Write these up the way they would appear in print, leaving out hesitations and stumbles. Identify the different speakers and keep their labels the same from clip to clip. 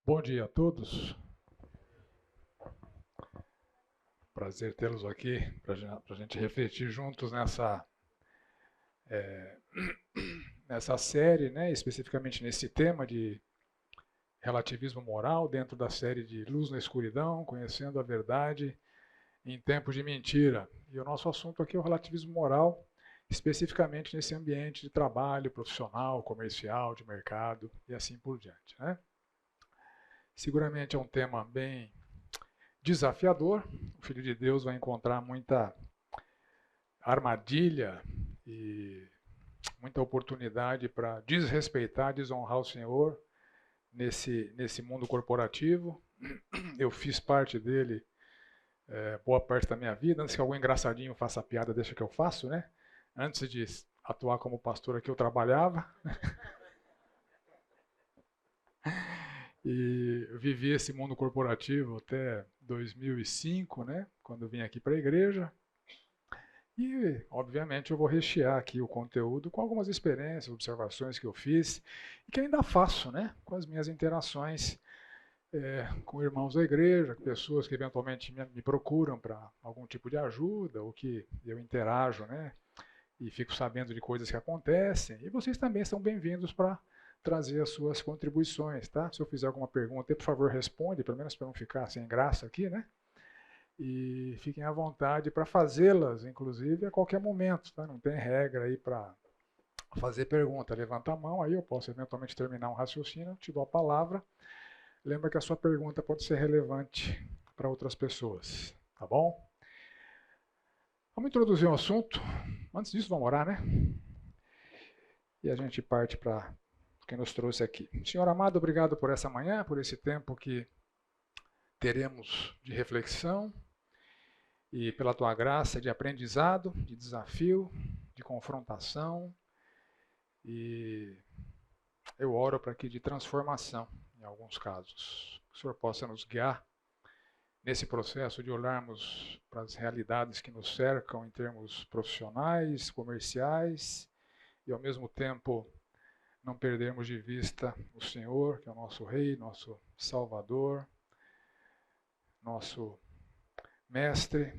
Speaker 1: Bom dia a todos. Prazer tê-los aqui para a gente refletir juntos nessa série, né, especificamente nesse tema de relativismo moral, dentro da série de Luz na Escuridão, Conhecendo a Verdade em Tempos de Mentira. E o nosso assunto aqui é o relativismo moral, especificamente nesse ambiente de trabalho profissional, comercial, de mercado e assim por diante, né? Seguramente é um tema bem desafiador. O Filho de Deus vai encontrar muita armadilha e muita oportunidade para desrespeitar, desonrar o Senhor nesse mundo corporativo. Eu fiz parte dele boa parte da minha vida. Antes que algum engraçadinho faça piada, deixa que eu faço, né? Antes de atuar como pastor aqui, eu trabalhava. E vivi esse mundo corporativo até 2005, né? Quando eu vim aqui para a igreja. E, obviamente, eu vou rechear aqui o conteúdo com algumas experiências, observações que eu fiz e que ainda faço, né? Com as minhas interações com irmãos da igreja, com pessoas que eventualmente me procuram para algum tipo de ajuda, ou que eu interajo, né? E fico sabendo de coisas que acontecem. E vocês também são bem-vindos para trazer as suas contribuições, tá? Se eu fizer alguma pergunta, por favor, responde, pelo menos para não ficar sem graça aqui, né? E fiquem à vontade para fazê-las, inclusive, a qualquer momento, tá? Não tem regra aí para fazer pergunta. Levanta a mão, aí eu posso eventualmente terminar um raciocínio, te dou a palavra. Lembra que a sua pergunta pode ser relevante para outras pessoas, tá bom? Vamos introduzir um assunto. Antes disso, vamos orar, né? E a gente parte para quem nos trouxe aqui. Senhor amado, obrigado por essa manhã, por esse tempo que teremos de reflexão e pela tua graça de aprendizado, de desafio, de confrontação. E eu oro para que de transformação, em alguns casos. Que o Senhor possa nos guiar nesse processo de olharmos para as realidades que nos cercam em termos profissionais, comerciais, e ao mesmo tempo não perdermos de vista o Senhor, que é o nosso Rei, nosso Salvador, nosso Mestre,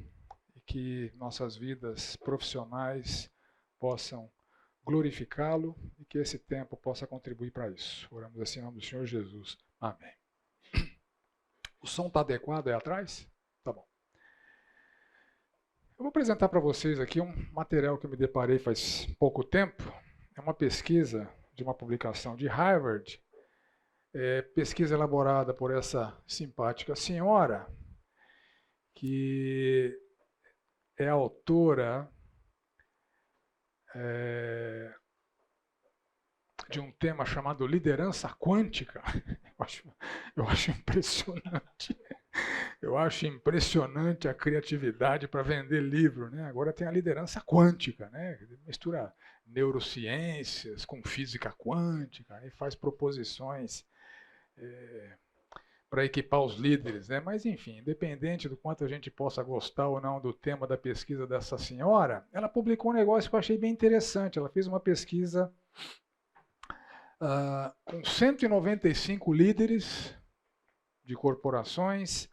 Speaker 1: e que nossas vidas profissionais possam glorificá-lo e que esse tempo possa contribuir para isso. Oramos assim em nome do Senhor Jesus. Amém. O som está adequado aí atrás? Tá bom. Eu vou apresentar para vocês aqui um material que eu me deparei faz pouco tempo. É uma pesquisa de uma publicação de Harvard, pesquisa elaborada por essa simpática senhora, que é autora de um tema chamado liderança quântica. Eu acho impressionante. Eu acho impressionante a criatividade para vender livro, né? Agora tem a liderança quântica, né? Mistura neurociências com física quântica e faz proposições para equipar os líderes, né? Mas enfim, independente do quanto a gente possa gostar ou não do tema da pesquisa dessa senhora, ela publicou um negócio que eu achei bem interessante. Ela fez uma pesquisa com 195 líderes de corporações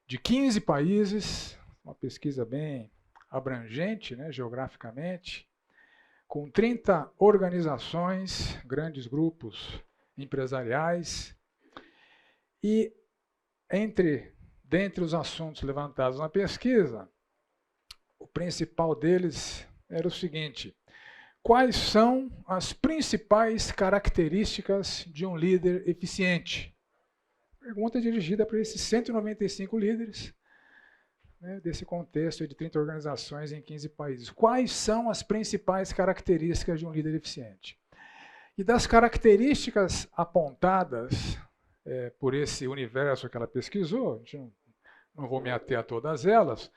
Speaker 1: de 15 países, uma pesquisa bem abrangente, né, geograficamente, com 30 organizações, grandes grupos empresariais, e dentre os assuntos levantados na pesquisa, o principal deles era o seguinte: quais são as principais características de um líder eficiente? Pergunta dirigida para esses 195 líderes, né, desse contexto de 30 organizações em 15 países. Quais são as principais características de um líder eficiente? E das características apontadas por esse universo que ela pesquisou, a gente não vou me ater a todas elas,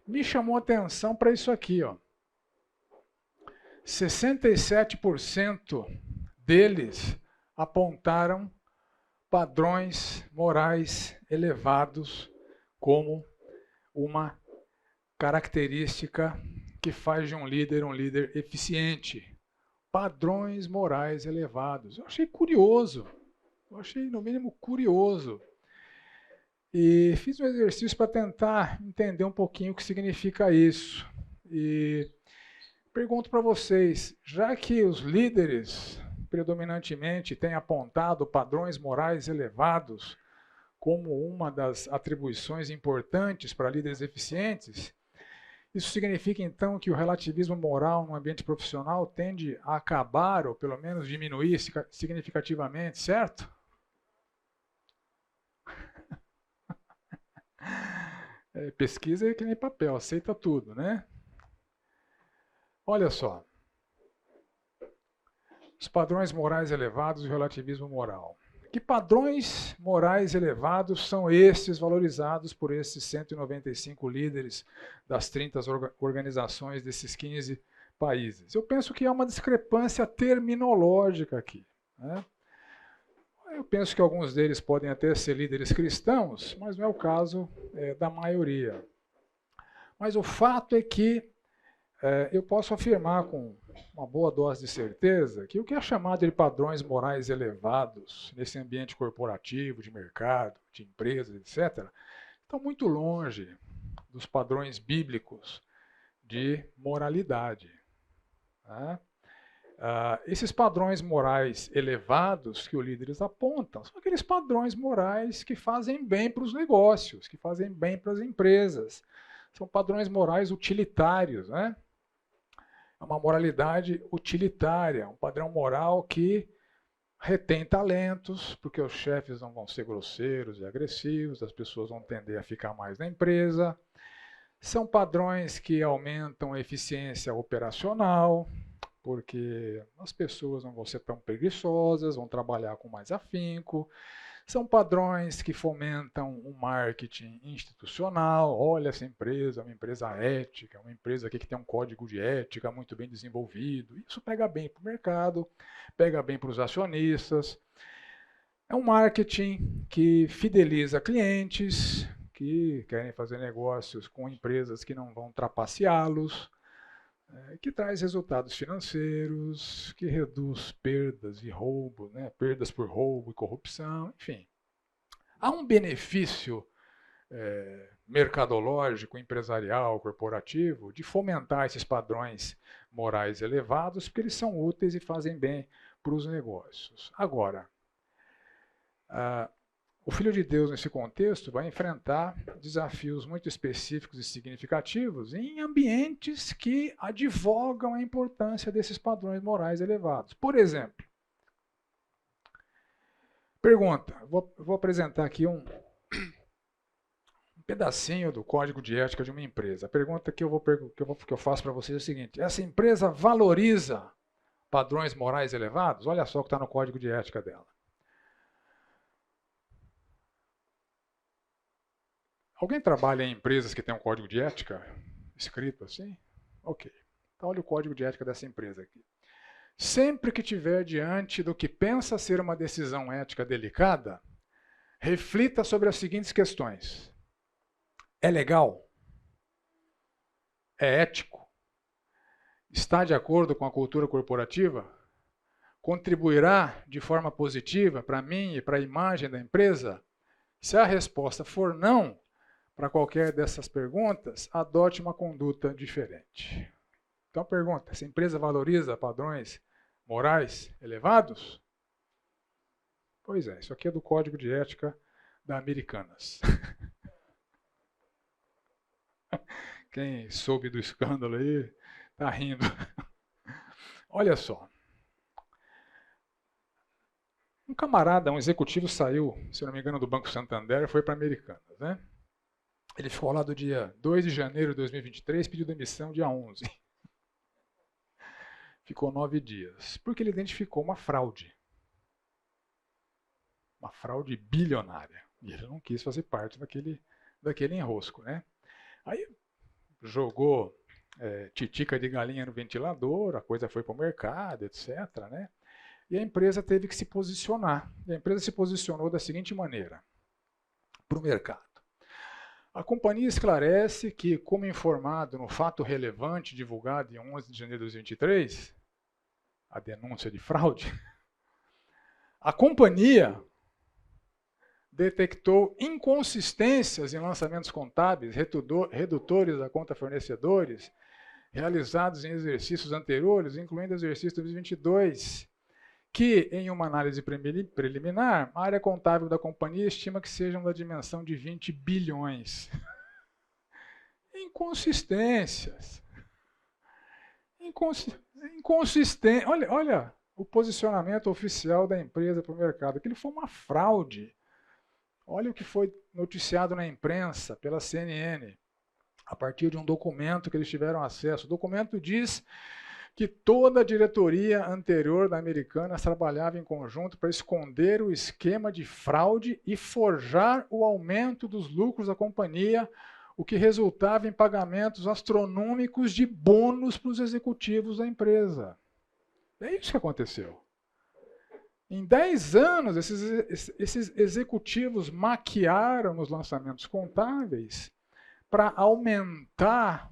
Speaker 1: me chamou a atenção para isso aqui, ó. 67% deles apontaram padrões morais elevados como uma característica que faz de um líder eficiente. Padrões morais elevados. Eu achei curioso. Eu achei, no mínimo, curioso. E fiz um exercício para tentar entender um pouquinho o que significa isso. E pergunto para vocês, já que os líderes predominantemente têm apontado padrões morais elevados como uma das atribuições importantes para líderes eficientes, isso significa então que o relativismo moral no ambiente profissional tende a acabar, ou pelo menos diminuir significativamente, certo? Pesquisa é que nem papel, aceita tudo, né? Olha só, os padrões morais elevados e o relativismo moral. Que padrões morais elevados são estes valorizados por esses 195 líderes das 30 organizações desses 15 países? Eu penso que há uma discrepância terminológica aqui, né? Eu penso que alguns deles podem até ser líderes cristãos, mas não é o caso da maioria. Mas o fato é que eu posso afirmar com uma boa dose de certeza que o que é chamado de padrões morais elevados nesse ambiente corporativo, de mercado, de empresas, etc., estão muito longe dos padrões bíblicos de moralidade. Tá? Esses padrões morais elevados que os líderes apontam são aqueles padrões morais que fazem bem para os negócios, que fazem bem para as empresas. São padrões morais utilitários, né? É uma moralidade utilitária, um padrão moral que retém talentos, porque os chefes não vão ser grosseiros e agressivos, as pessoas vão tender a ficar mais na empresa. São padrões que aumentam a eficiência operacional, porque as pessoas não vão ser tão preguiçosas, vão trabalhar com mais afinco. São padrões que fomentam o marketing institucional. Olha, essa empresa é uma empresa ética, uma empresa aqui que tem um código de ética muito bem desenvolvido. Isso pega bem para o mercado, pega bem para os acionistas. É um marketing que fideliza clientes, que querem fazer negócios com empresas que não vão trapaceá-los, que traz resultados financeiros, que reduz perdas e roubo, né? Perdas por roubo e corrupção, enfim. Há um benefício mercadológico, empresarial, corporativo, de fomentar esses padrões morais elevados, porque eles são úteis e fazem bem para os negócios. Agora, o Filho de Deus, nesse contexto, vai enfrentar desafios muito específicos e significativos em ambientes que advogam a importância desses padrões morais elevados. Por exemplo, pergunta, vou apresentar aqui um pedacinho do código de ética de uma empresa. A pergunta que eu faço para vocês é a seguinte: essa empresa valoriza padrões morais elevados? Olha só o que está no código de ética dela. Alguém trabalha em empresas que têm um código de ética escrito assim? Ok. Então olha o código de ética dessa empresa aqui. Sempre que tiver diante do que pensa ser uma decisão ética delicada, reflita sobre as seguintes questões. É legal? É ético? Está de acordo com a cultura corporativa? Contribuirá de forma positiva para mim e para a imagem da empresa? Se a resposta for não, para qualquer dessas perguntas, adote uma conduta diferente. Então pergunta, se a empresa valoriza padrões morais elevados? Pois é, isso aqui é do Código de Ética da Americanas. Quem soube do escândalo aí está rindo. Olha só. Um camarada, um executivo saiu, se não me engano, do Banco Santander e foi para Americanas, né? Ele ficou lá do dia 2 de janeiro de 2023, pediu demissão dia 11. Ficou 9 dias, porque ele identificou uma fraude. Uma fraude bilionária. E ele não quis fazer parte daquele enrosco, né? Aí jogou titica de galinha no ventilador, a coisa foi para o mercado, etc., né? E a empresa teve que se posicionar. E a empresa se posicionou da seguinte maneira para o mercado. A companhia esclarece que, como informado no fato relevante divulgado em 11 de janeiro de 2023, a denúncia de fraude, a companhia detectou inconsistências em lançamentos contábeis, redutores a conta fornecedores, realizados em exercícios anteriores, incluindo o exercício 2022, que, em uma análise preliminar, a área contábil da companhia estima que sejam da dimensão de 20 bilhões. Inconsistências. Inconsistência. Olha o posicionamento oficial da empresa para o mercado. Aquilo foi uma fraude. Olha o que foi noticiado na imprensa pela CNN, a partir de um documento que eles tiveram acesso. O documento diz que toda a diretoria anterior da Americanas trabalhava em conjunto para esconder o esquema de fraude e forjar o aumento dos lucros da companhia, o que resultava em pagamentos astronômicos de bônus para os executivos da empresa. É isso que aconteceu. Em 10 anos, esses executivos maquiaram os lançamentos contábeis para aumentar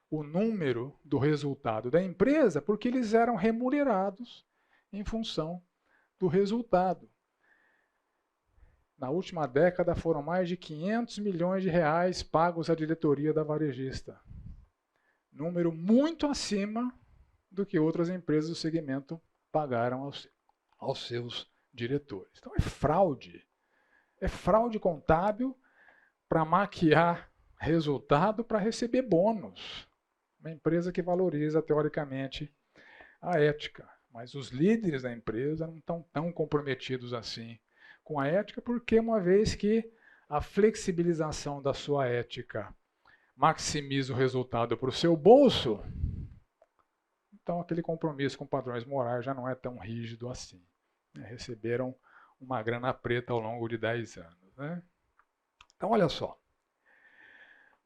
Speaker 1: o número do resultado da empresa, porque eles eram remunerados em função do resultado. Na última década, foram mais de 500 milhões de reais pagos à diretoria da varejista. Número muito acima do que outras empresas do segmento pagaram aos seus diretores. Então é fraude. É fraude contábil para maquiar resultado para receber bônus. Uma empresa que valoriza, teoricamente, a ética. Mas os líderes da empresa não estão tão comprometidos assim com a ética, porque uma vez que a flexibilização da sua ética maximiza o resultado para o seu bolso, então aquele compromisso com padrões morais já não é tão rígido assim. Receberam uma grana preta ao longo de 10 anos. Né? Então, olha só.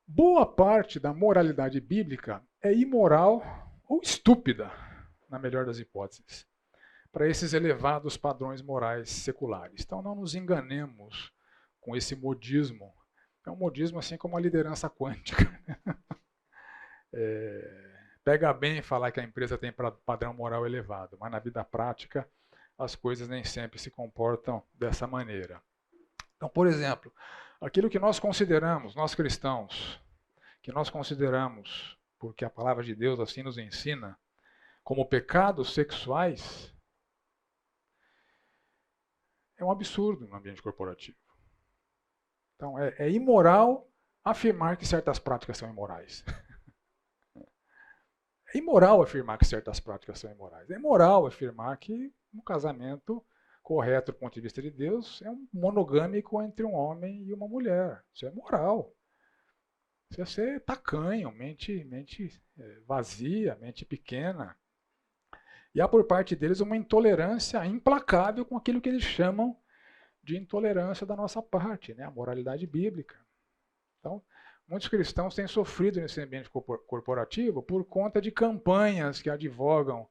Speaker 1: Boa parte da moralidade bíblica é imoral ou estúpida, na melhor das hipóteses, para esses elevados padrões morais seculares. Então não nos enganemos com esse modismo. É um modismo assim como a liderança quântica. Pega bem falar que a empresa tem padrão moral elevado, mas na vida prática as coisas nem sempre se comportam dessa maneira. Então, por exemplo, aquilo que nós consideramos, nós cristãos, que nós consideramos, porque a palavra de Deus assim nos ensina, como pecados sexuais, é um absurdo no ambiente corporativo. Então, é imoral afirmar que certas práticas são imorais. É imoral afirmar que certas práticas são imorais. É imoral afirmar que um casamento correto do ponto de vista de Deus é um monogâmico entre um homem e uma mulher. Isso é moral. Isso é ser tacanho, mente vazia, mente pequena. E há por parte deles uma intolerância implacável com aquilo que eles chamam de intolerância da nossa parte, né? A moralidade bíblica. Então, muitos cristãos têm sofrido nesse ambiente corporativo por conta de campanhas que advogam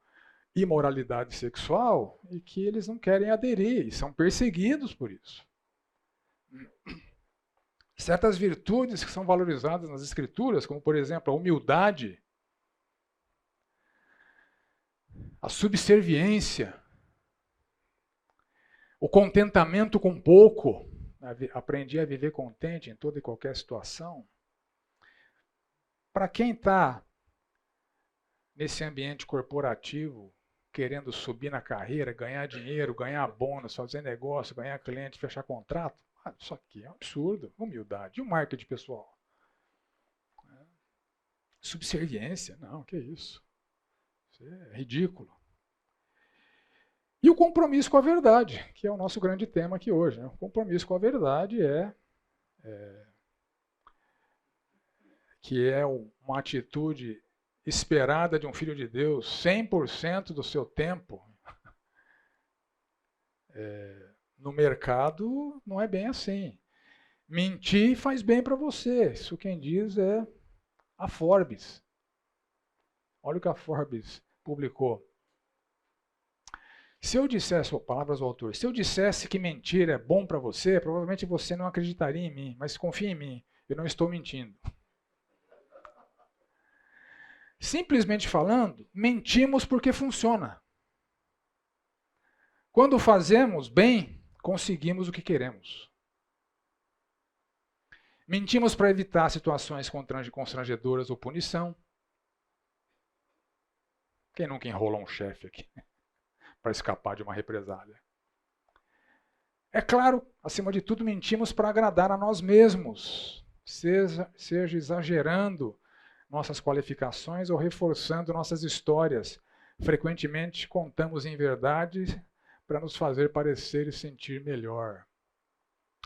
Speaker 1: imoralidade sexual e que eles não querem aderir e são perseguidos por isso. Certas virtudes que são valorizadas nas escrituras, como por exemplo a humildade, a subserviência, o contentamento com pouco, aprendi a viver contente em toda e qualquer situação. Para quem está nesse ambiente corporativo, querendo subir na carreira, ganhar dinheiro, ganhar bônus, fazer negócio, ganhar cliente, fechar contrato, isso aqui é um absurdo. Humildade. E o marketing pessoal? Subserviência? Não, que isso? Isso é ridículo. E o compromisso com a verdade, que é o nosso grande tema aqui hoje. Né? O compromisso com a verdade que é uma atitude esperada de um filho de Deus 100% do seu tempo. No mercado não é bem assim. Mentir faz bem para você. Isso quem diz é a Forbes. Olha o que a Forbes publicou. Se eu dissesse, palavras do autor, se eu dissesse que mentir é bom para você, provavelmente você não acreditaria em mim, mas confie em mim, eu não estou mentindo. Simplesmente falando, mentimos porque funciona. Quando fazemos bem, conseguimos o que queremos. Mentimos para evitar situações constrangedoras ou punição. Quem nunca enrola um chefe aqui para escapar de uma represália? É claro, acima de tudo, mentimos para agradar a nós mesmos, seja exagerando nossas qualificações ou reforçando nossas histórias. Frequentemente contamos em verdade para nos fazer parecer e sentir melhor.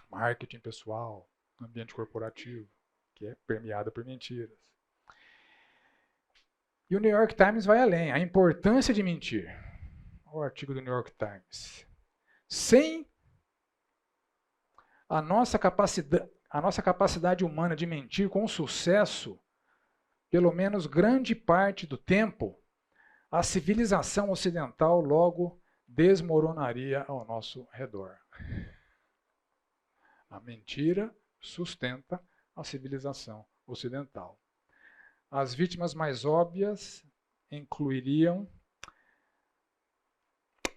Speaker 1: Marketing pessoal, ambiente corporativo, que é permeado por mentiras. E o New York Times vai além, a importância de mentir. O artigo do New York Times. Sem a nossa capacidade humana de mentir com sucesso, pelo menos grande parte do tempo, a civilização ocidental logo desmoronaria ao nosso redor. A mentira sustenta a civilização ocidental. As vítimas mais óbvias incluiriam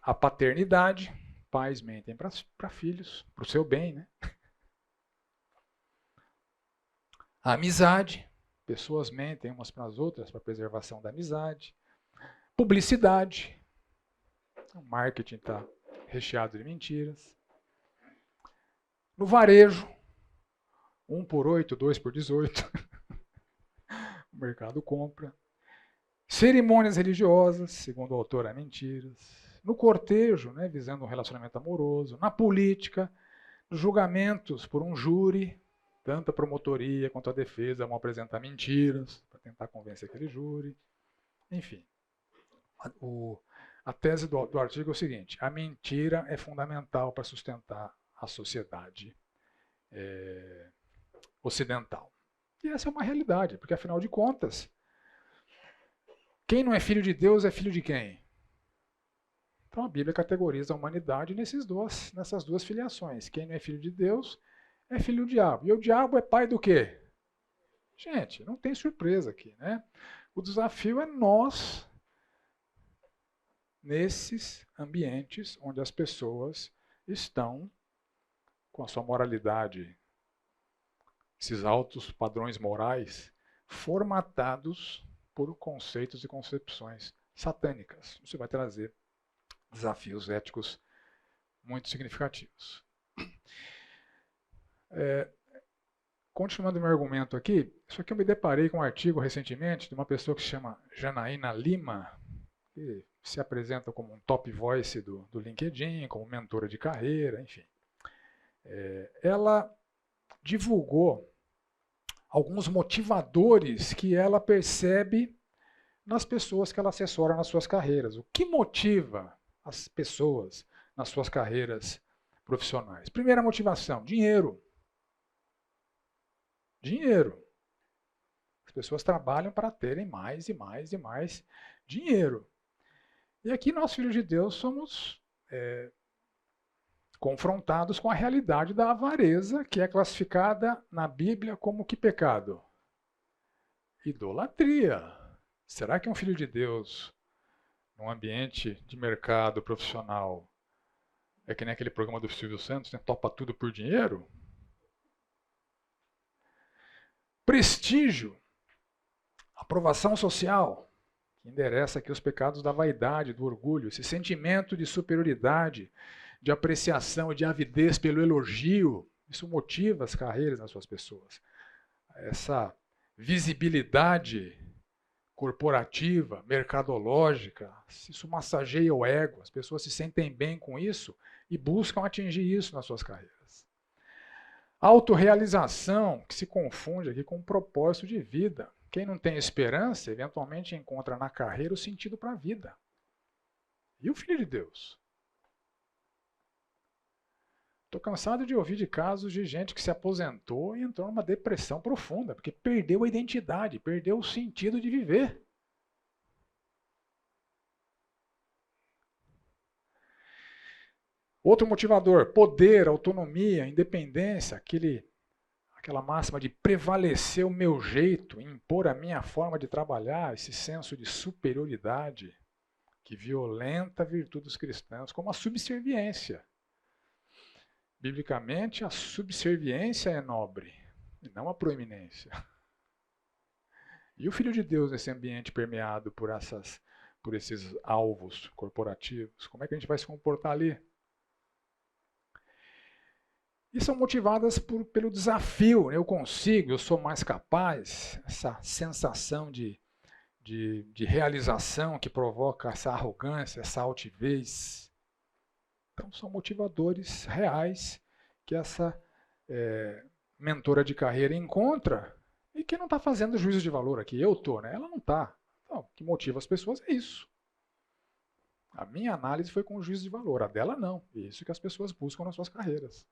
Speaker 1: a paternidade, pais mentem para filhos, para o seu bem, né? A amizade, pessoas mentem umas para as outras para a preservação da amizade. Publicidade, o marketing está recheado de mentiras. No varejo, 1 por 8, 2 por 18. O mercado compra. Cerimônias religiosas, segundo o autor, há mentiras. No cortejo, né, visando um relacionamento amoroso. Na política, nos julgamentos por um júri, tanto a promotoria quanto a defesa vão apresentar mentiras para tentar convencer aquele júri. Enfim, a tese do artigo é o seguinte: a mentira é fundamental para sustentar a sociedade ocidental. E essa é uma realidade, porque afinal de contas, quem não é filho de Deus é filho de quem? Então a Bíblia categoriza a humanidade nessas duas filiações. Quem não é filho de Deus é filho do diabo. E o diabo é pai do quê? Gente, não tem surpresa aqui, né? O desafio é nós, nesses ambientes onde as pessoas estão com a sua moralidade, esses altos padrões morais, formatados por conceitos e concepções satânicas. Isso vai trazer desafios éticos muito significativos. Continuando meu argumento aqui, isso aqui eu me deparei com um artigo recentemente de uma pessoa que se chama Janaína Lima, que se apresenta como um top voice do LinkedIn, como mentora de carreira, enfim. Ela divulgou alguns motivadores que ela percebe nas pessoas que ela assessora nas suas carreiras. O que motiva as pessoas nas suas carreiras profissionais? Primeira motivação, dinheiro. Dinheiro. As pessoas trabalham para terem mais e mais e mais dinheiro. E aqui nós, filhos de Deus, somos confrontados com a realidade da avareza, que é classificada na Bíblia como que pecado? Idolatria. Será que um filho de Deus, num ambiente de mercado profissional, é que nem aquele programa do Silvio Santos, né? Topa tudo por dinheiro? Prestígio. Aprovação social, que endereça aqui os pecados da vaidade, do orgulho, esse sentimento de superioridade, de apreciação e de avidez pelo elogio. Isso motiva as carreiras das suas pessoas. Essa visibilidade corporativa, mercadológica, isso massageia o ego. As pessoas se sentem bem com isso e buscam atingir isso nas suas carreiras. Autorrealização, que se confunde aqui com um propósito de vida. Quem não tem esperança, eventualmente encontra na carreira o sentido para a vida. E o Filho de Deus? Estou cansado de ouvir de casos de gente que se aposentou e entrou numa depressão profunda, porque perdeu a identidade, perdeu o sentido de viver. Outro motivador, poder, autonomia, independência, aquela máxima de prevalecer o meu jeito, impor a minha forma de trabalhar, esse senso de superioridade que violenta a virtude dos cristãos, como a subserviência. Biblicamente, a subserviência é nobre. e não a proeminência. E o Filho de Deus nesse ambiente permeado por esses alvos corporativos, como é que a gente vai se comportar ali? E são motivadas pelo desafio, eu consigo, eu sou mais capaz, essa sensação de realização que provoca essa arrogância, essa altivez. Então são motivadores reais que essa mentora de carreira encontra e que não está fazendo juízo de valor aqui. Eu estou, né? Ela não está. Então, o que motiva as pessoas é isso. A minha análise foi com juízo de valor, a dela não. É isso que as pessoas buscam nas suas carreiras.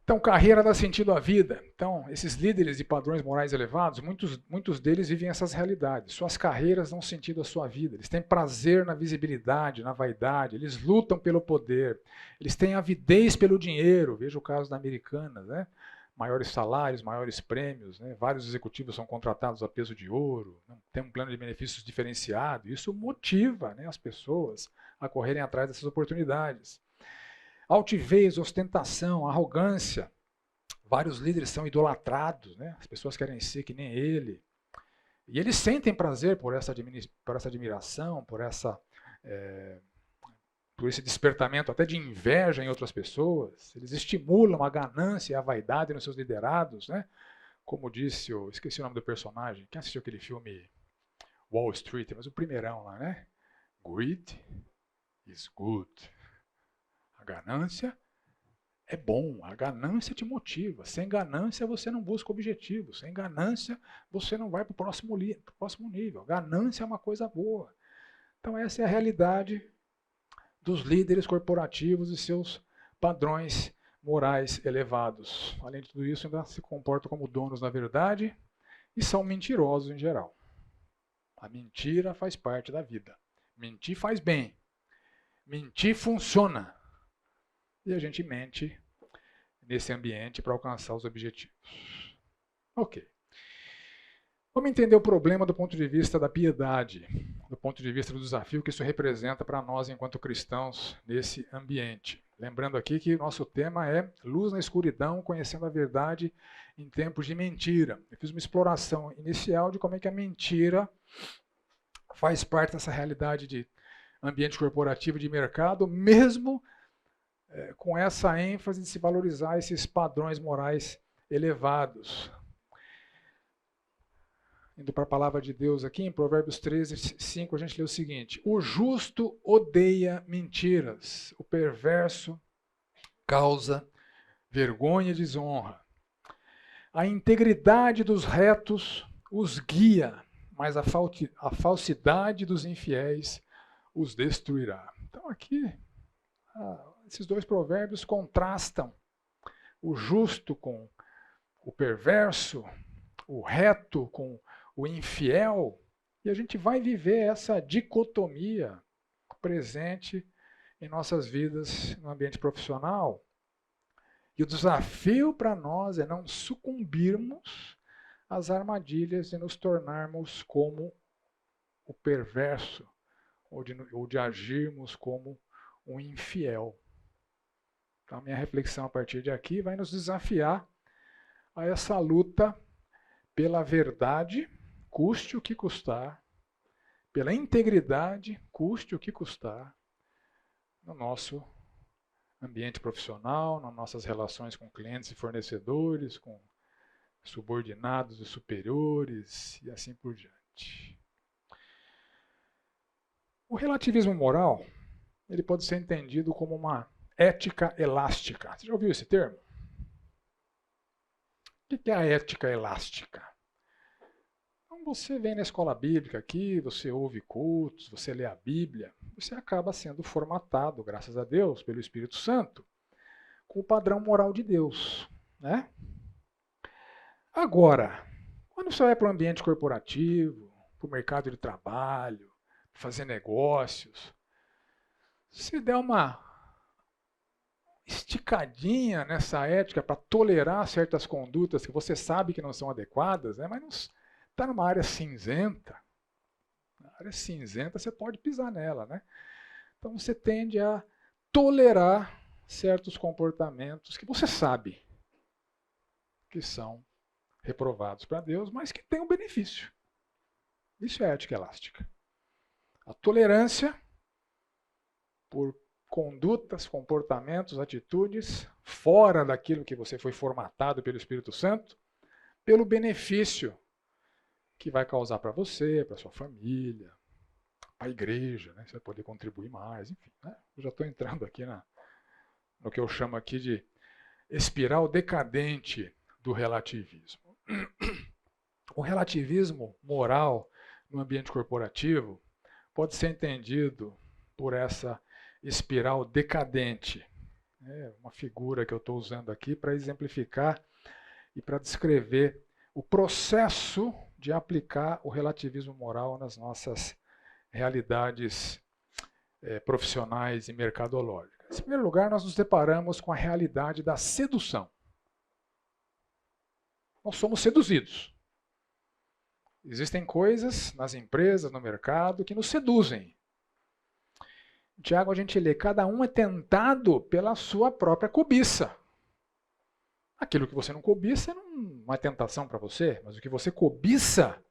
Speaker 1: Então, carreira dá sentido à vida. Então, esses líderes de padrões morais elevados, muitos deles vivem essas realidades. Suas carreiras dão sentido à sua vida. Eles têm prazer na visibilidade, na vaidade. Eles lutam pelo poder. Eles têm avidez pelo dinheiro. Veja o caso da Americanas, né? Maiores salários, maiores prêmios, né? Vários executivos são contratados a peso de ouro. Tem um plano de benefícios diferenciado. Isso motiva, né, as pessoas a correrem atrás dessas oportunidades. Altivez, ostentação, arrogância. Vários líderes são idolatrados, né? As pessoas querem ser que nem ele. E eles sentem prazer por essa admiração, por esse despertamento até de inveja em outras pessoas. Eles estimulam a ganância e a vaidade nos seus liderados, né? Como disse, esqueci o nome do personagem. Quem assistiu aquele filme Wall Street? Mas o primeirão lá, né? Greed is good. A ganância é bom, a ganância te motiva. Sem ganância você não busca objetivos. Sem ganância você não vai para o próximo nível. Ganância é uma coisa boa. Então essa é a realidade dos líderes corporativos e seus padrões morais elevados. Além de tudo isso, ainda se comportam como donos na verdade e são mentirosos em geral. A mentira faz parte da vida. Mentir faz bem. Mentir funciona. E a gente mente nesse ambiente para alcançar os objetivos. Ok. Vamos entender o problema do ponto de vista da piedade, do ponto de vista do desafio que isso representa para nós enquanto cristãos nesse ambiente. Lembrando aqui que o nosso tema é luz na escuridão, conhecendo a verdade em tempos de mentira. Eu fiz uma exploração inicial de como é que a mentira faz parte dessa realidade de ambiente corporativo de mercado, mesmo com essa ênfase de se valorizar esses padrões morais elevados. Indo para a palavra de Deus aqui, em Provérbios 13, 5, a gente lê o seguinte: o justo odeia mentiras, o perverso causa vergonha e desonra. A integridade dos retos os guia, mas a falsidade dos infiéis os destruirá. Então aqui, esses dois provérbios contrastam o justo com o perverso, o reto com o infiel, e a gente vai viver essa dicotomia presente em nossas vidas no ambiente profissional. E o desafio para nós é não sucumbirmos às armadilhas de nos tornarmos como o perverso, ou de agirmos como um infiel. Então, a minha reflexão a partir de aqui vai nos desafiar a essa luta pela verdade, custe o que custar, pela integridade, custe o que custar, no nosso ambiente profissional, nas nossas relações com clientes e fornecedores, com subordinados e superiores e assim por diante. O relativismo moral, ele pode ser entendido como uma ética elástica. Você já ouviu esse termo? O que é a ética elástica? Então você vem na escola bíblica aqui, você ouve cultos, você lê a Bíblia, você acaba sendo formatado, graças a Deus, pelo Espírito Santo, com o padrão moral de Deus, né? Agora, quando você vai para o ambiente corporativo, para o mercado de trabalho, fazer negócios, se der uma esticadinha nessa ética para tolerar certas condutas que você sabe que não são adequadas, né? Mas está numa área cinzenta. Na área cinzenta você pode pisar nela, né? Então você tende a tolerar certos comportamentos que você sabe que são reprovados para Deus, mas que têm um benefício. Isso é ética elástica. A tolerância por condutas, comportamentos, atitudes fora daquilo que você foi formatado pelo Espírito Santo, pelo benefício que vai causar para você, para sua família, para a igreja, né? Você vai poder contribuir mais, enfim. Né? Eu já estou entrando aqui no que eu chamo aqui de espiral decadente do relativismo. O relativismo moral no ambiente corporativo pode ser entendido por essa espiral decadente. É uma figura que eu estou usando aqui para exemplificar e para descrever o processo de aplicar o relativismo moral nas nossas realidades profissionais e mercadológicas. Em primeiro lugar, nós nos deparamos com a realidade da sedução. Nós somos seduzidos. Existem coisas nas empresas, no mercado, que nos seduzem. Em Tiago, a gente lê, cada um é tentado pela sua própria cobiça. Aquilo que você não cobiça não é tentação para você, mas o que você cobiça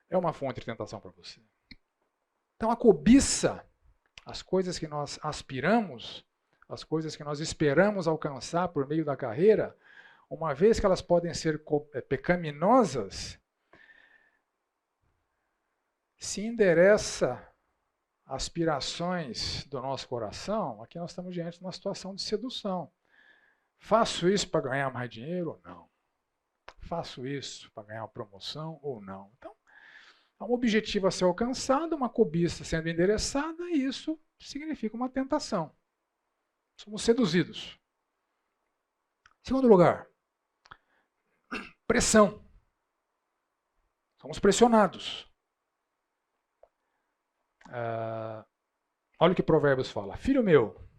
Speaker 1: é uma fonte de tentação para você. Então a cobiça, as coisas que nós aspiramos, as coisas que nós esperamos alcançar por meio da carreira, uma vez que elas podem ser pecaminosas, se endereça aspirações do nosso coração, aqui nós estamos diante de uma situação de sedução. Faço isso para ganhar mais dinheiro ou não? Faço isso para ganhar uma promoção ou não? Então, há um objetivo a ser alcançado, uma cobiça sendo endereçada, e isso significa uma tentação. Somos seduzidos. Segundo lugar, pressão. Somos pressionados. Olha o que Provérbios fala. Filho meu,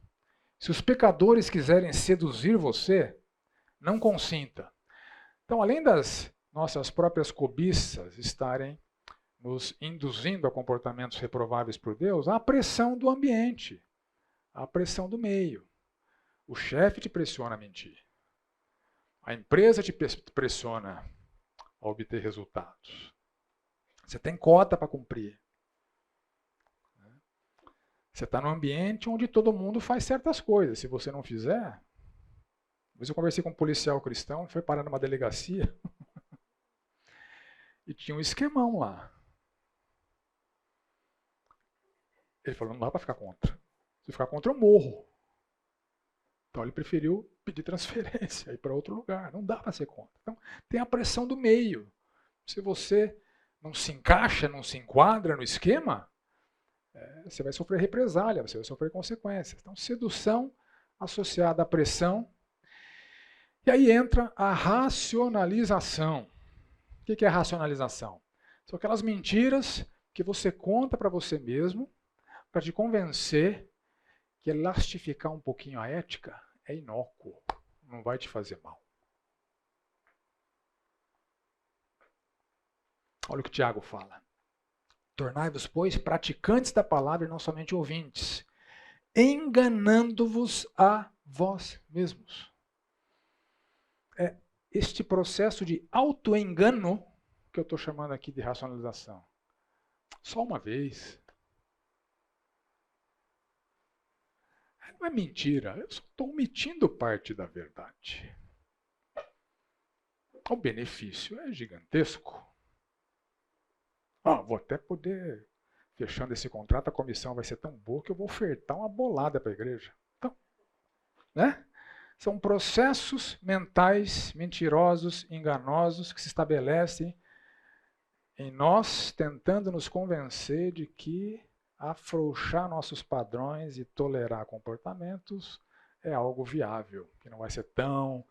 Speaker 1: se os pecadores quiserem seduzir você, não consinta. Então, além das nossas próprias cobiças estarem nos induzindo a comportamentos reprováveis por Deus, há a pressão do ambiente, há a pressão do meio. O chefe te pressiona a mentir. A empresa te pressiona a obter resultados. Você tem cota para cumprir. Você está num ambiente onde todo mundo faz certas coisas. Se você não fizer... Uma vez eu conversei com um policial cristão, foi parar numa delegacia e tinha um esquemão lá. Ele falou, não dá para ficar contra. Se ficar contra, eu morro. Então ele preferiu pedir transferência, ir para outro lugar. Não dá para ser contra. Então tem a pressão do meio. Se você não se encaixa, não se enquadra no esquema, você vai sofrer represália, você vai sofrer consequências. Então, sedução associada à pressão. E aí entra a racionalização. O que é a racionalização? São aquelas mentiras que você conta para você mesmo para te convencer que elastificar um pouquinho a ética é inócuo, não vai te fazer mal. Olha o que o Tiago fala. Tornai-vos, pois, praticantes da palavra e não somente ouvintes, enganando-vos a vós mesmos. Este processo de autoengano, que eu estou chamando aqui de racionalização, só uma vez. Não é mentira, eu só estou omitindo parte da verdade. O benefício é gigantesco. Vou até poder, fechando esse contrato, a comissão vai ser tão boa que eu vou ofertar uma bolada para a igreja. Então, né? São processos mentais mentirosos, enganosos, que se estabelecem em nós, tentando nos convencer de que afrouxar nossos padrões e tolerar comportamentos é algo viável, que não vai ser tão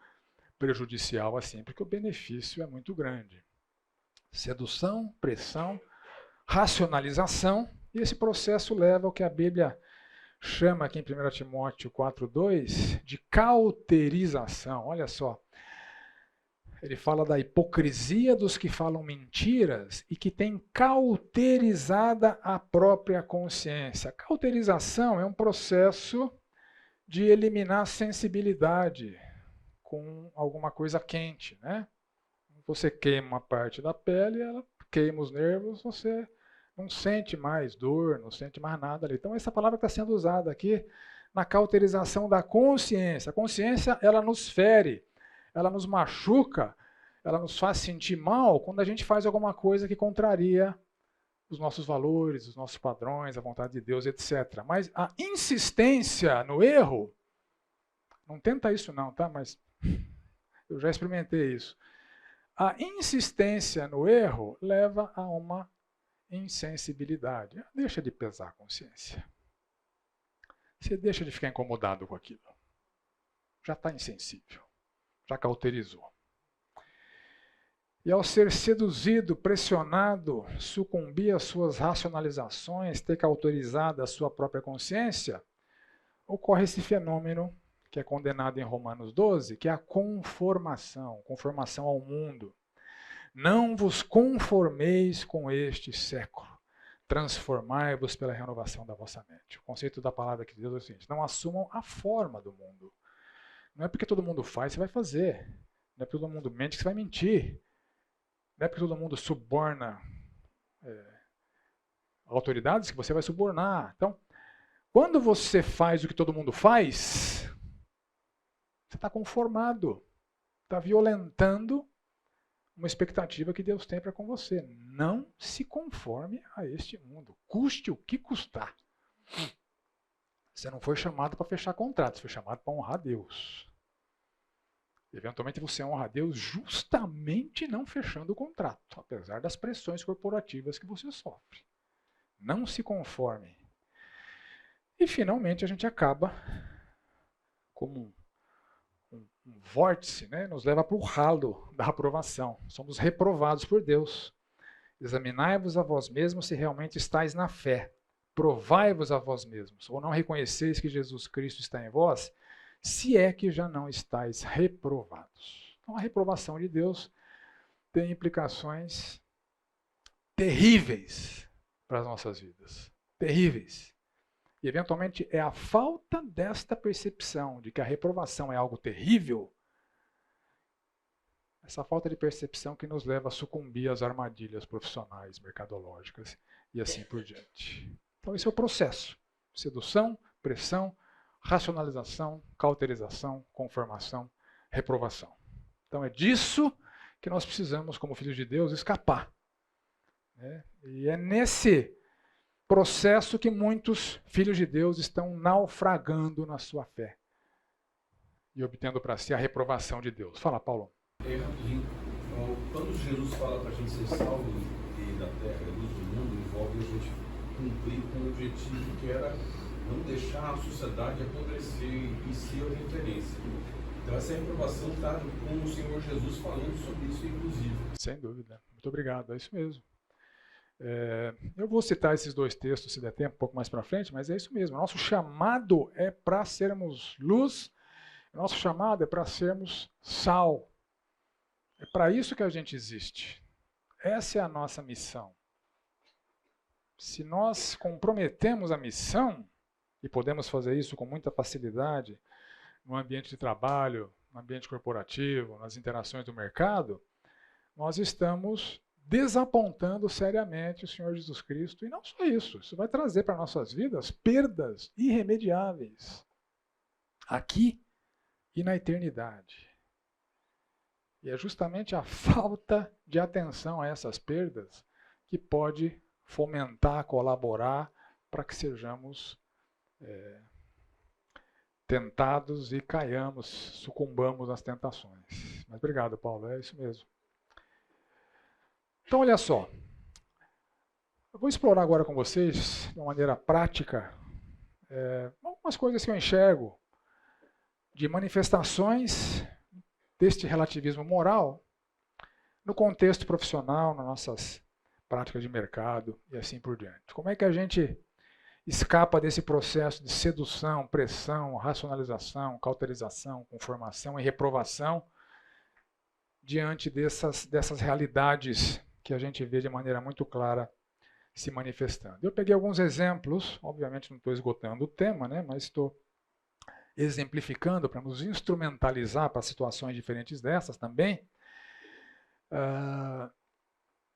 Speaker 1: prejudicial assim, porque o benefício é muito grande. Sedução, pressão, racionalização, e esse processo leva ao que a Bíblia chama aqui em 1 Timóteo 4,2 de cauterização. Olha só, ele fala da hipocrisia dos que falam mentiras e que têm cauterizada a própria consciência. Cauterização é um processo de eliminar a sensibilidade com alguma coisa quente, né? Você queima uma parte da pele, ela queima os nervos, você não sente mais dor, não sente mais nada ali. Então essa palavra está sendo usada aqui na cauterização da consciência. A consciência, ela nos fere, ela nos machuca, ela nos faz sentir mal quando a gente faz alguma coisa que contraria os nossos valores, os nossos padrões, a vontade de Deus, etc. Mas a insistência no erro, não tenta isso não, tá? Mas eu já experimentei isso. A insistência no erro leva a uma insensibilidade. Deixa de pesar a consciência. Você deixa de ficar incomodado com aquilo. Já está insensível. Já cauterizou. E ao ser seduzido, pressionado, sucumbir às suas racionalizações, ter cauterizado a sua própria consciência, ocorre esse fenômeno que é condenado em Romanos 12, que é a conformação ao mundo. Não vos conformeis com este século, transformai-vos pela renovação da vossa mente. O conceito da palavra aqui de Deus é o seguinte: não assumam a forma do mundo. Não é porque todo mundo faz, você vai fazer. Não é porque todo mundo mente que você vai mentir. Não é porque todo mundo suborna autoridades que você vai subornar. Então, quando você faz o que todo mundo faz, você está conformado, está violentando uma expectativa que Deus tem para com você. Não se conforme a este mundo, custe o que custar. Você não foi chamado para fechar contrato, você foi chamado para honrar Deus. Eventualmente você honra a Deus justamente não fechando o contrato, apesar das pressões corporativas que você sofre. Não se conforme. E finalmente a gente acaba como um vórtice, né? Nos leva para o ralo da aprovação. Somos reprovados por Deus. Examinai-vos a vós mesmos se realmente estáis na fé. Provai-vos a vós mesmos, ou não reconheceis que Jesus Cristo está em vós, se é que já não estáis reprovados. Então a reprovação de Deus tem implicações terríveis para as nossas vidas. Terríveis. E eventualmente é a falta desta percepção de que a reprovação é algo terrível, essa falta de percepção que nos leva a sucumbir às armadilhas profissionais, mercadológicas e assim por diante. Então esse é o processo. Sedução, pressão, racionalização, cauterização, conformação, reprovação. Então é disso que nós precisamos, como filhos de Deus, escapar. E é nesse processo que muitos filhos de Deus estão naufragando na sua fé e obtendo para si a reprovação de Deus. Fala, Paulo.
Speaker 2: Quando Jesus fala para a gente ser salvo da terra e luz do mundo, envolve a gente cumprir com o objetivo que era não deixar a sociedade apodrecer e ser a referência. Então essa reprovação está com o Senhor Jesus falando sobre isso, inclusive.
Speaker 1: Sem dúvida. Muito obrigado. É isso mesmo. Eu vou citar esses dois textos, se der tempo, um pouco mais para frente, mas é isso mesmo. Nosso chamado é para sermos luz, nosso chamado é para sermos sal. É para isso que a gente existe. Essa é a nossa missão. Se nós comprometemos a missão, e podemos fazer isso com muita facilidade no ambiente de trabalho, no ambiente corporativo, nas interações do mercado, nós estamos desapontando seriamente o Senhor Jesus Cristo. E não só isso, isso vai trazer para nossas vidas perdas irremediáveis, aqui e na eternidade. E é justamente a falta de atenção a essas perdas que pode fomentar, colaborar para que sejamos tentados e caiamos, sucumbamos às tentações. Mas obrigado, Paulo, é isso mesmo. Então, olha só. Eu vou explorar agora com vocês, de uma maneira prática, algumas coisas que eu enxergo de manifestações deste relativismo moral no contexto profissional, nas nossas práticas de mercado e assim por diante. Como é que a gente escapa desse processo de sedução, pressão, racionalização, cauterização, conformação e reprovação diante dessas realidades que a gente vê de maneira muito clara se manifestando. Eu peguei alguns exemplos, obviamente não estou esgotando o tema, né, mas estou exemplificando, para nos instrumentalizar para situações diferentes dessas também,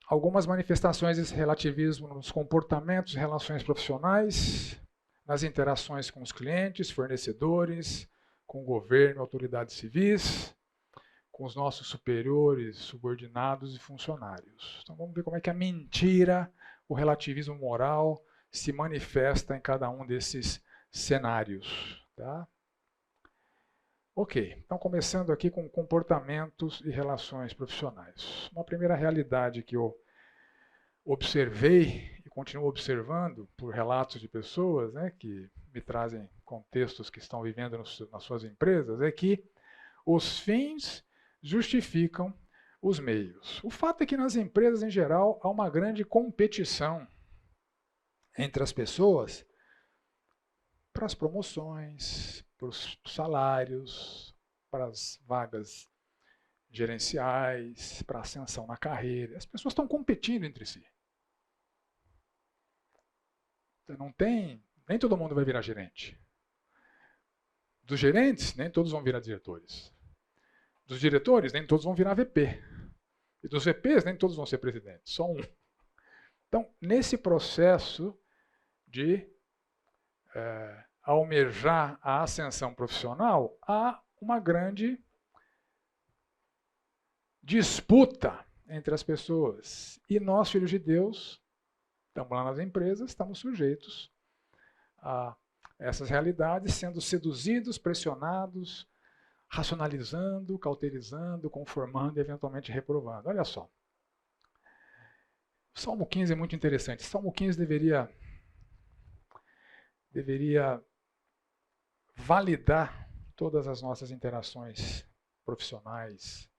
Speaker 1: algumas manifestações desse relativismo nos comportamentos e relações profissionais, nas interações com os clientes, fornecedores, com o governo, autoridades civis, com os nossos superiores, subordinados e funcionários. Então vamos ver como é que a mentira, o relativismo moral, se manifesta em cada um desses cenários. Tá? Ok, então começando aqui com comportamentos e relações profissionais. Uma primeira realidade que eu observei e continuo observando por relatos de pessoas, né, que me trazem contextos que estão vivendo nas suas empresas, é que os fins justificam os meios. O fato é que nas empresas em geral há uma grande competição entre as pessoas para as promoções, para os salários, para as vagas gerenciais, para a ascensão na carreira. As pessoas estão competindo entre si. Nem todo mundo vai virar gerente. Dos gerentes, nem todos vão virar diretores. Dos diretores, nem todos vão virar VP. E dos VPs, nem todos vão ser presidentes, só um. Então, nesse processo de almejar a ascensão profissional, há uma grande disputa entre as pessoas. E nós, filhos de Deus, estamos lá nas empresas, estamos sujeitos a essas realidades, sendo seduzidos, pressionados, racionalizando, cauterizando, conformando e eventualmente reprovando. Olha só. O Salmo 15 é muito interessante. O Salmo 15 deveria validar todas as nossas interações profissionais,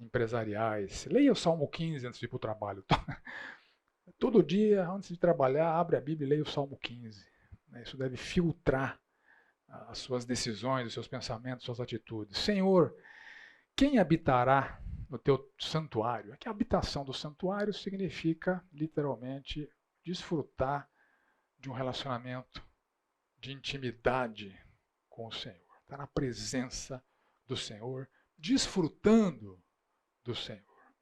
Speaker 1: empresariais. Leia o Salmo 15 antes de ir para o trabalho. Todo dia, antes de trabalhar, abre a Bíblia e leia o Salmo 15. Isso deve filtrar as suas decisões, os seus pensamentos, suas atitudes. Senhor, quem habitará no teu santuário? Aqui a habitação do santuário significa, literalmente, desfrutar de um relacionamento de intimidade com o Senhor. Estar na presença do Senhor, desfrutando do Senhor,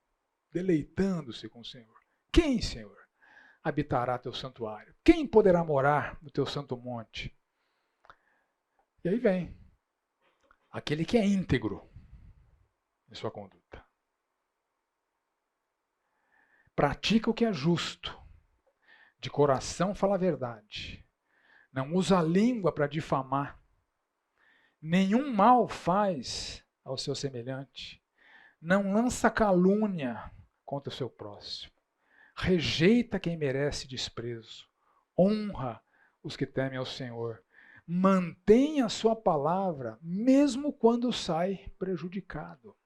Speaker 1: deleitando-se com o Senhor. Quem, Senhor, habitará teu santuário? Quem poderá morar no teu santo monte? E aí vem aquele que é íntegro em sua conduta. Pratica o que é justo, de coração fala a verdade, não usa a língua para difamar, nenhum mal faz ao seu semelhante, não lança calúnia contra o seu próximo, rejeita quem merece desprezo, honra os que temem ao Senhor, mantém a sua palavra mesmo quando sai prejudicado.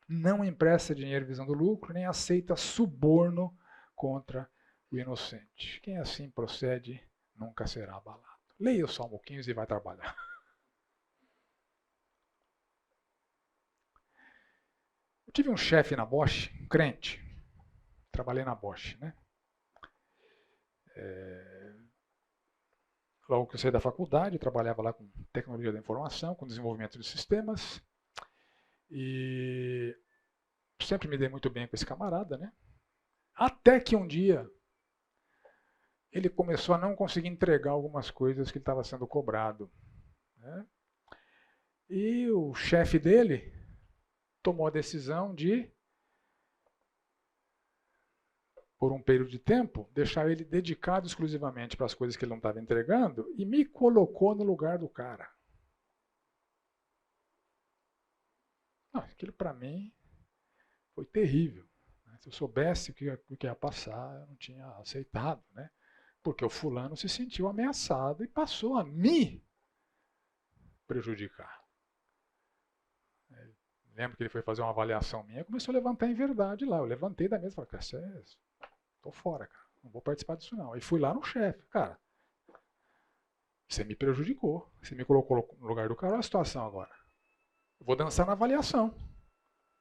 Speaker 1: Não empresta dinheiro visando lucro, nem aceita suborno contra o inocente. Quem assim procede nunca será abalado. Leia o Salmo 15 e vai trabalhar. Eu tive um chefe na Bosch, um crente. Trabalhei na Bosch, né? Logo que eu saí da faculdade, trabalhava lá com tecnologia da informação, com desenvolvimento de sistemas. E sempre me dei muito bem com esse camarada, né? Até que um dia ele começou a não conseguir entregar algumas coisas que ele estava sendo cobrado, né? E o chefe dele tomou a decisão de, por um período de tempo, deixar ele dedicado exclusivamente para as coisas que ele não estava entregando e me colocou no lugar do cara. Aquilo para mim foi terrível. Se eu soubesse o que ia passar, eu não tinha aceitado, né? Porque o fulano se sentiu ameaçado e passou a me prejudicar. Lembro que ele foi fazer uma avaliação minha e começou a levantar em verdade lá. Eu levantei da mesa e falei, tô fora, cara. Não vou participar disso não. Aí fui lá no chefe. Cara, você me prejudicou. Você me colocou no lugar do cara. Olha a situação agora. Eu vou dançar na avaliação.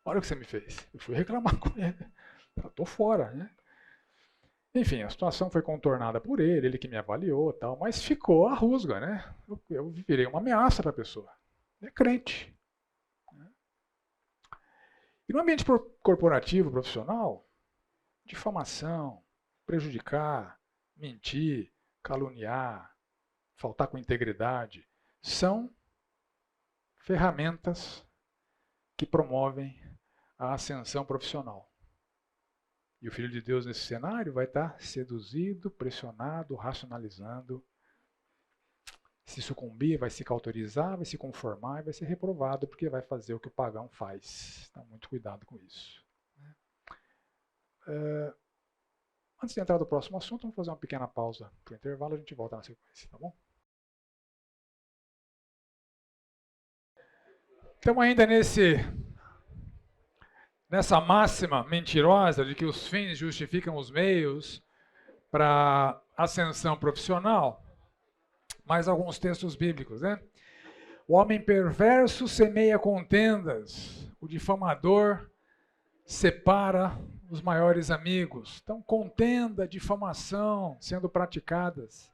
Speaker 1: Olha o que você me fez. Eu fui reclamar com ele. Eu tô fora, né? Enfim, a situação foi contornada por ele que me avaliou, tal, mas ficou a rusga, né? Eu virei uma ameaça para a pessoa. É crente. E no ambiente corporativo, profissional, difamação, prejudicar, mentir, caluniar, faltar com integridade, são ferramentas que promovem a ascensão profissional. E o Filho de Deus nesse cenário vai estar seduzido, pressionado, racionalizando, se sucumbir, vai se cauterizar, vai se conformar e vai ser reprovado porque vai fazer o que o pagão faz. Então, muito cuidado com isso. Antes de entrar no próximo assunto, vamos fazer uma pequena pausa para o intervalo, a gente volta na sequência, tá bom? Estamos ainda nessa máxima mentirosa de que os fins justificam os meios para ascensão profissional. Mais alguns textos bíblicos, né? O homem perverso semeia contendas, o difamador separa os maiores amigos. Então, contenda, difamação sendo praticadas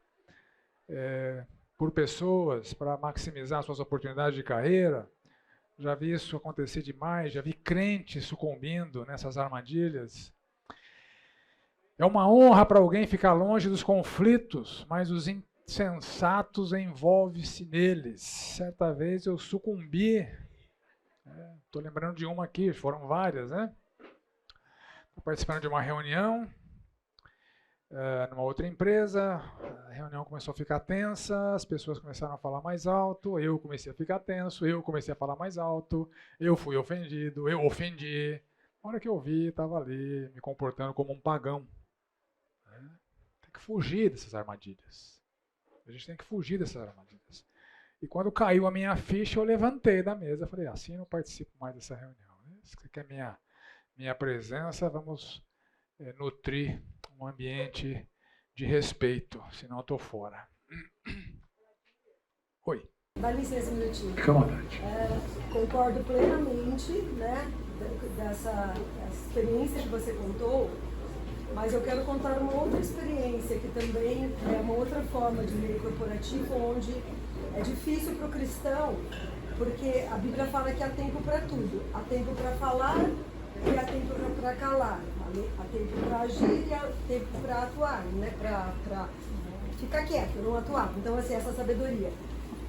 Speaker 1: por pessoas para maximizar suas oportunidades de carreira. Já vi isso acontecer demais, já vi crentes sucumbindo nessas armadilhas. É uma honra para alguém ficar longe dos conflitos, mas os insensatos envolvem-se neles. Certa vez eu sucumbi, estou lembrando de uma aqui, foram várias, né? Estou participando de uma reunião, numa outra empresa, a reunião começou a ficar tensa, as pessoas começaram a falar mais alto, eu comecei a ficar tenso, eu comecei a falar mais alto, eu fui ofendido, eu ofendi. Na hora que eu vi, estava ali me comportando como um pagão. Tem que fugir dessas armadilhas. A gente tem que fugir dessas armadilhas. E quando caiu a minha ficha, eu levantei da mesa, falei, assim eu não participo mais dessa reunião. Se você quer minha presença, vamos nutrir um ambiente de respeito, senão eu estou fora. Oi.
Speaker 3: Dá licença um minutinho.
Speaker 1: Fica à vontade.
Speaker 3: Concordo plenamente, né, dessa experiência que você contou, mas eu quero contar uma outra experiência que também é uma outra forma de meio corporativo, onde é difícil para o cristão, porque a Bíblia fala que há tempo para tudo. Há tempo para falar e há tempo para calar. Há tempo para agir e há tempo para atuar, né? Para ficar quieto, não atuar. Então, assim, essa sabedoria.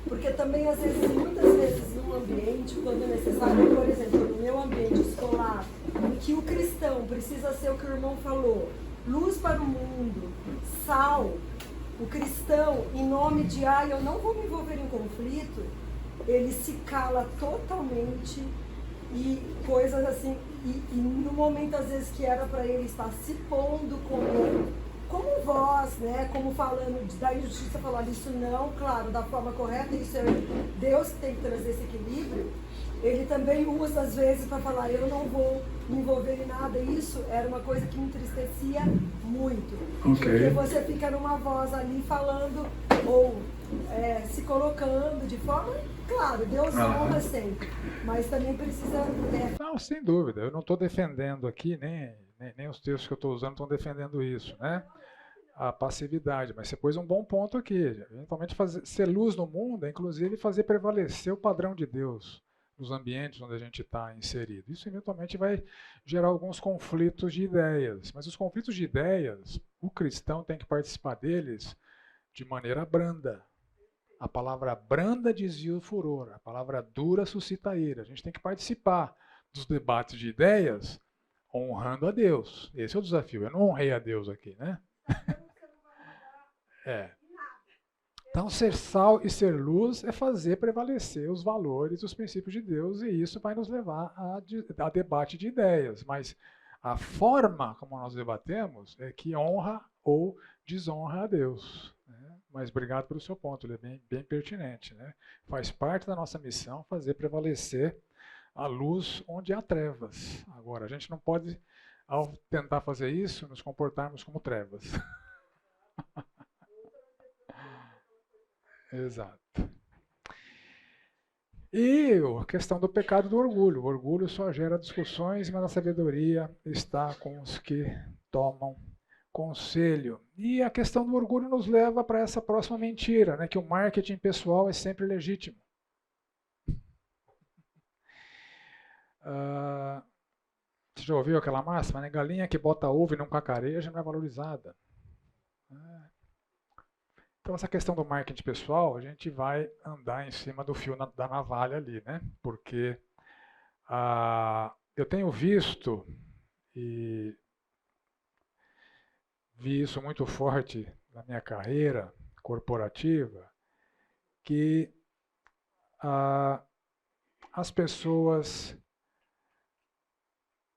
Speaker 3: Porque também, às vezes, muitas vezes, num ambiente, quando é necessário, por exemplo, no meu ambiente escolar, em que o cristão precisa ser o que o irmão falou, luz para o mundo, sal, o cristão, em nome de, eu não vou me envolver em conflito, ele se cala totalmente e coisas assim, e no momento, às vezes, que era para ele estar se pondo como voz, né, como falando da injustiça, falando isso não, claro, da forma correta, isso é Deus que tem que trazer esse equilíbrio, ele também usa às vezes para falar, eu não vou me envolver em nada, isso era uma coisa que me entristecia muito, porque você fica numa voz ali falando, ou se colocando de forma, claro, Deus honra sempre, mas também precisa...
Speaker 1: Não, sem dúvida, eu não estou defendendo aqui, nem os textos que eu estou usando estão defendendo isso, né? A passividade, mas você pôs um bom ponto aqui. Eventualmente ser luz no mundo é inclusive fazer prevalecer o padrão de Deus nos ambientes onde a gente está inserido. Isso eventualmente vai gerar alguns conflitos de ideias, mas os conflitos de ideias, o cristão tem que participar deles de maneira branda. A palavra branda desvia o furor, a palavra dura suscita a ira. A gente tem que participar dos debates de ideias honrando a Deus. Esse é o desafio. Eu não honrei a Deus aqui, né? Então, ser sal e ser luz é fazer prevalecer os valores, os princípios de Deus, e isso vai nos levar a debate de ideias. Mas a forma como nós debatemos é que honra ou desonra a Deus. Né? Mas obrigado pelo seu ponto, ele é bem pertinente. Né? Faz parte da nossa missão fazer prevalecer a luz onde há trevas. Agora, a gente não pode, ao tentar fazer isso, nos comportarmos como trevas. Exato. E a questão do pecado do orgulho. O orgulho só gera discussões, mas a sabedoria está com os que tomam conselho. E a questão do orgulho nos leva para essa próxima mentira, né, que o marketing pessoal é sempre legítimo. Você já ouviu aquela máxima, né? Galinha que bota ovo e não cacareja não é valorizada. Então essa questão do marketing pessoal, a gente vai andar em cima do fio da navalha ali, né? Porque eu tenho visto e vi isso muito forte na minha carreira corporativa, que as pessoas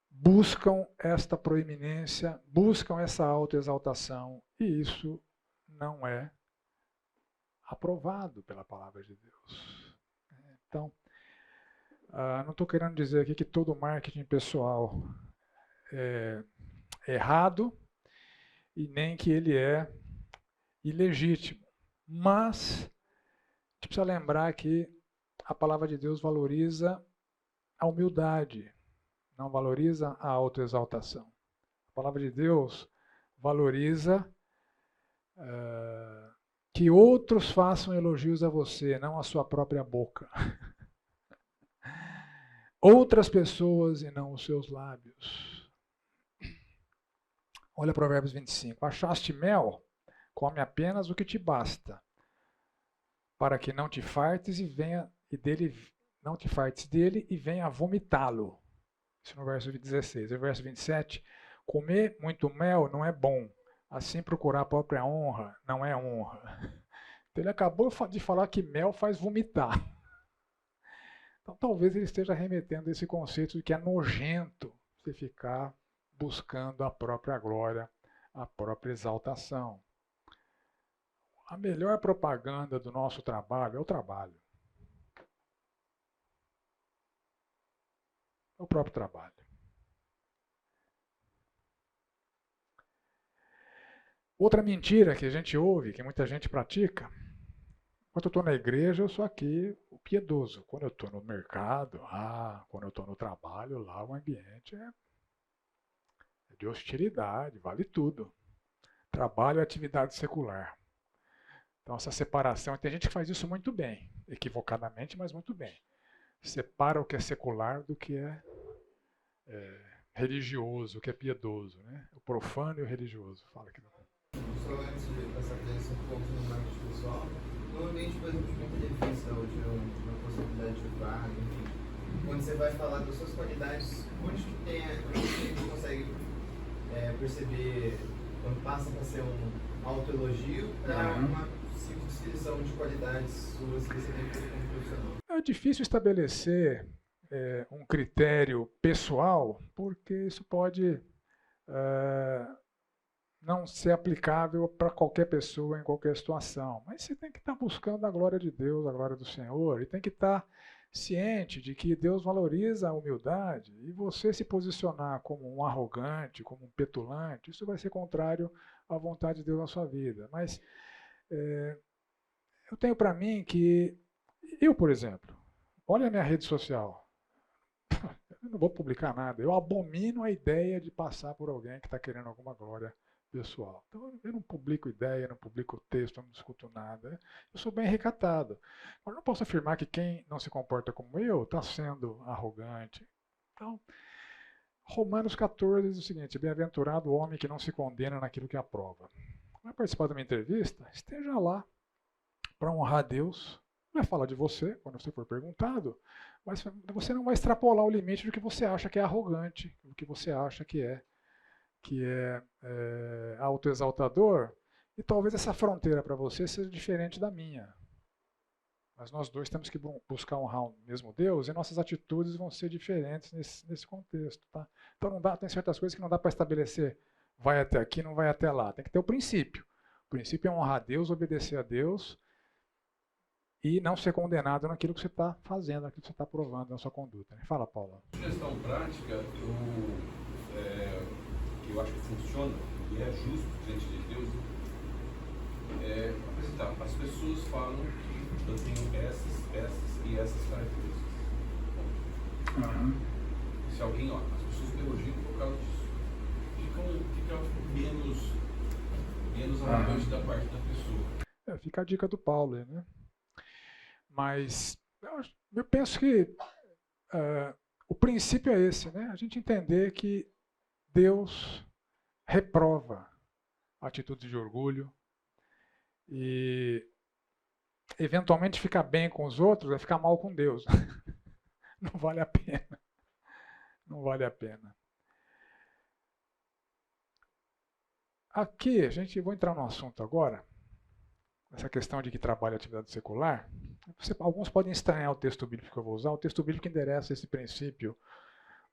Speaker 1: buscam esta proeminência, buscam essa autoexaltação, e isso não é aprovado pela palavra de Deus. Então, não estou querendo dizer aqui que todo marketing pessoal é errado e nem que ele é ilegítimo, mas a gente precisa lembrar que a palavra de Deus valoriza a humildade, não valoriza a autoexaltação. A palavra de Deus valoriza que outros façam elogios a você, não a sua própria boca. Outras pessoas e não os seus lábios. Olha Provérbios 25. Achaste mel? Come apenas o que te basta, para que não te fartes não te fartes dele e venha a vomitá-lo. Isso no verso 16. E o verso 27. Comer muito mel não é bom. Assim procurar a própria honra não é honra. Então ele acabou de falar que mel faz vomitar. Então talvez ele esteja remetendo a esse conceito de que é nojento você ficar buscando a própria glória, a própria exaltação. A melhor propaganda do nosso trabalho é o trabalho. É o próprio trabalho. Outra mentira que a gente ouve, que muita gente pratica, quando eu estou na igreja, eu sou aqui o piedoso. Quando eu estou no mercado, quando eu estou no trabalho, lá o ambiente é de hostilidade, vale tudo. Trabalho é atividade secular. Então essa separação, tem gente que faz isso muito bem, equivocadamente, mas muito bem. Separa o que é secular do que é religioso, o que é piedoso, né? O profano e o religioso. Fala aqui.
Speaker 4: Só antes de passar por esse ponto no marketing pessoal, normalmente, por exemplo, de uma entrevista ou de uma possibilidade de vaga, enfim, quando você vai falar das suas qualidades, onde você consegue perceber quando passa para ser um autoelogio para uma descrição de qualidades suas que você tem que ter como profissional?
Speaker 1: É difícil estabelecer um critério pessoal, porque isso pode não ser aplicável para qualquer pessoa em qualquer situação. Mas você tem que estar buscando a glória de Deus, a glória do Senhor, e tem que estar ciente de que Deus valoriza a humildade, e você se posicionar como um arrogante, como um petulante, isso vai ser contrário à vontade de Deus na sua vida. Mas eu tenho para mim que eu, por exemplo, olha a minha rede social. Eu não vou publicar nada. Eu abomino a ideia de passar por alguém que está querendo alguma glória pessoal. Então eu não publico ideia, não publico texto, não discuto nada. Eu sou bem recatado. Mas não posso afirmar que quem não se comporta como eu está sendo arrogante. Então, Romanos 14 diz o seguinte: bem-aventurado o homem que não se condena naquilo que aprova. Vai participar de uma entrevista? Esteja lá para honrar a Deus. Vai falar de você quando você for perguntado, mas você não vai extrapolar o limite do que você acha que é arrogante, do que você acha que é autoexaltador, e talvez essa fronteira para você seja diferente da minha. Mas nós dois temos que buscar honrar o mesmo Deus, e nossas atitudes vão ser diferentes nesse contexto. Tá? Então tem certas coisas que não dá para estabelecer, vai até aqui, não vai até lá. Tem que ter o princípio. O princípio é honrar a Deus, obedecer a Deus, e não ser condenado naquilo que você está fazendo, naquilo que você está provando na sua conduta. Fala, Paula.
Speaker 2: Sugestão prática, que eu acho que funciona e é justo diante de Deus, apresentar. As pessoas falam que eu tenho essas e essas características. Se alguém, as pessoas me elogiam por causa disso. Ficam menos menos arrogante da parte da pessoa.
Speaker 1: Fica a dica do Paulo aí, né? Mas eu penso que o princípio é esse, né? A gente entender que Deus reprova atitudes de orgulho e eventualmente ficar bem com os outros é ficar mal com Deus. Não vale a pena. Não vale a pena. Aqui, vou entrar no assunto agora, essa questão de que trabalha atividade secular. Alguns podem estranhar o texto bíblico que eu vou usar. O texto bíblico endereça esse princípio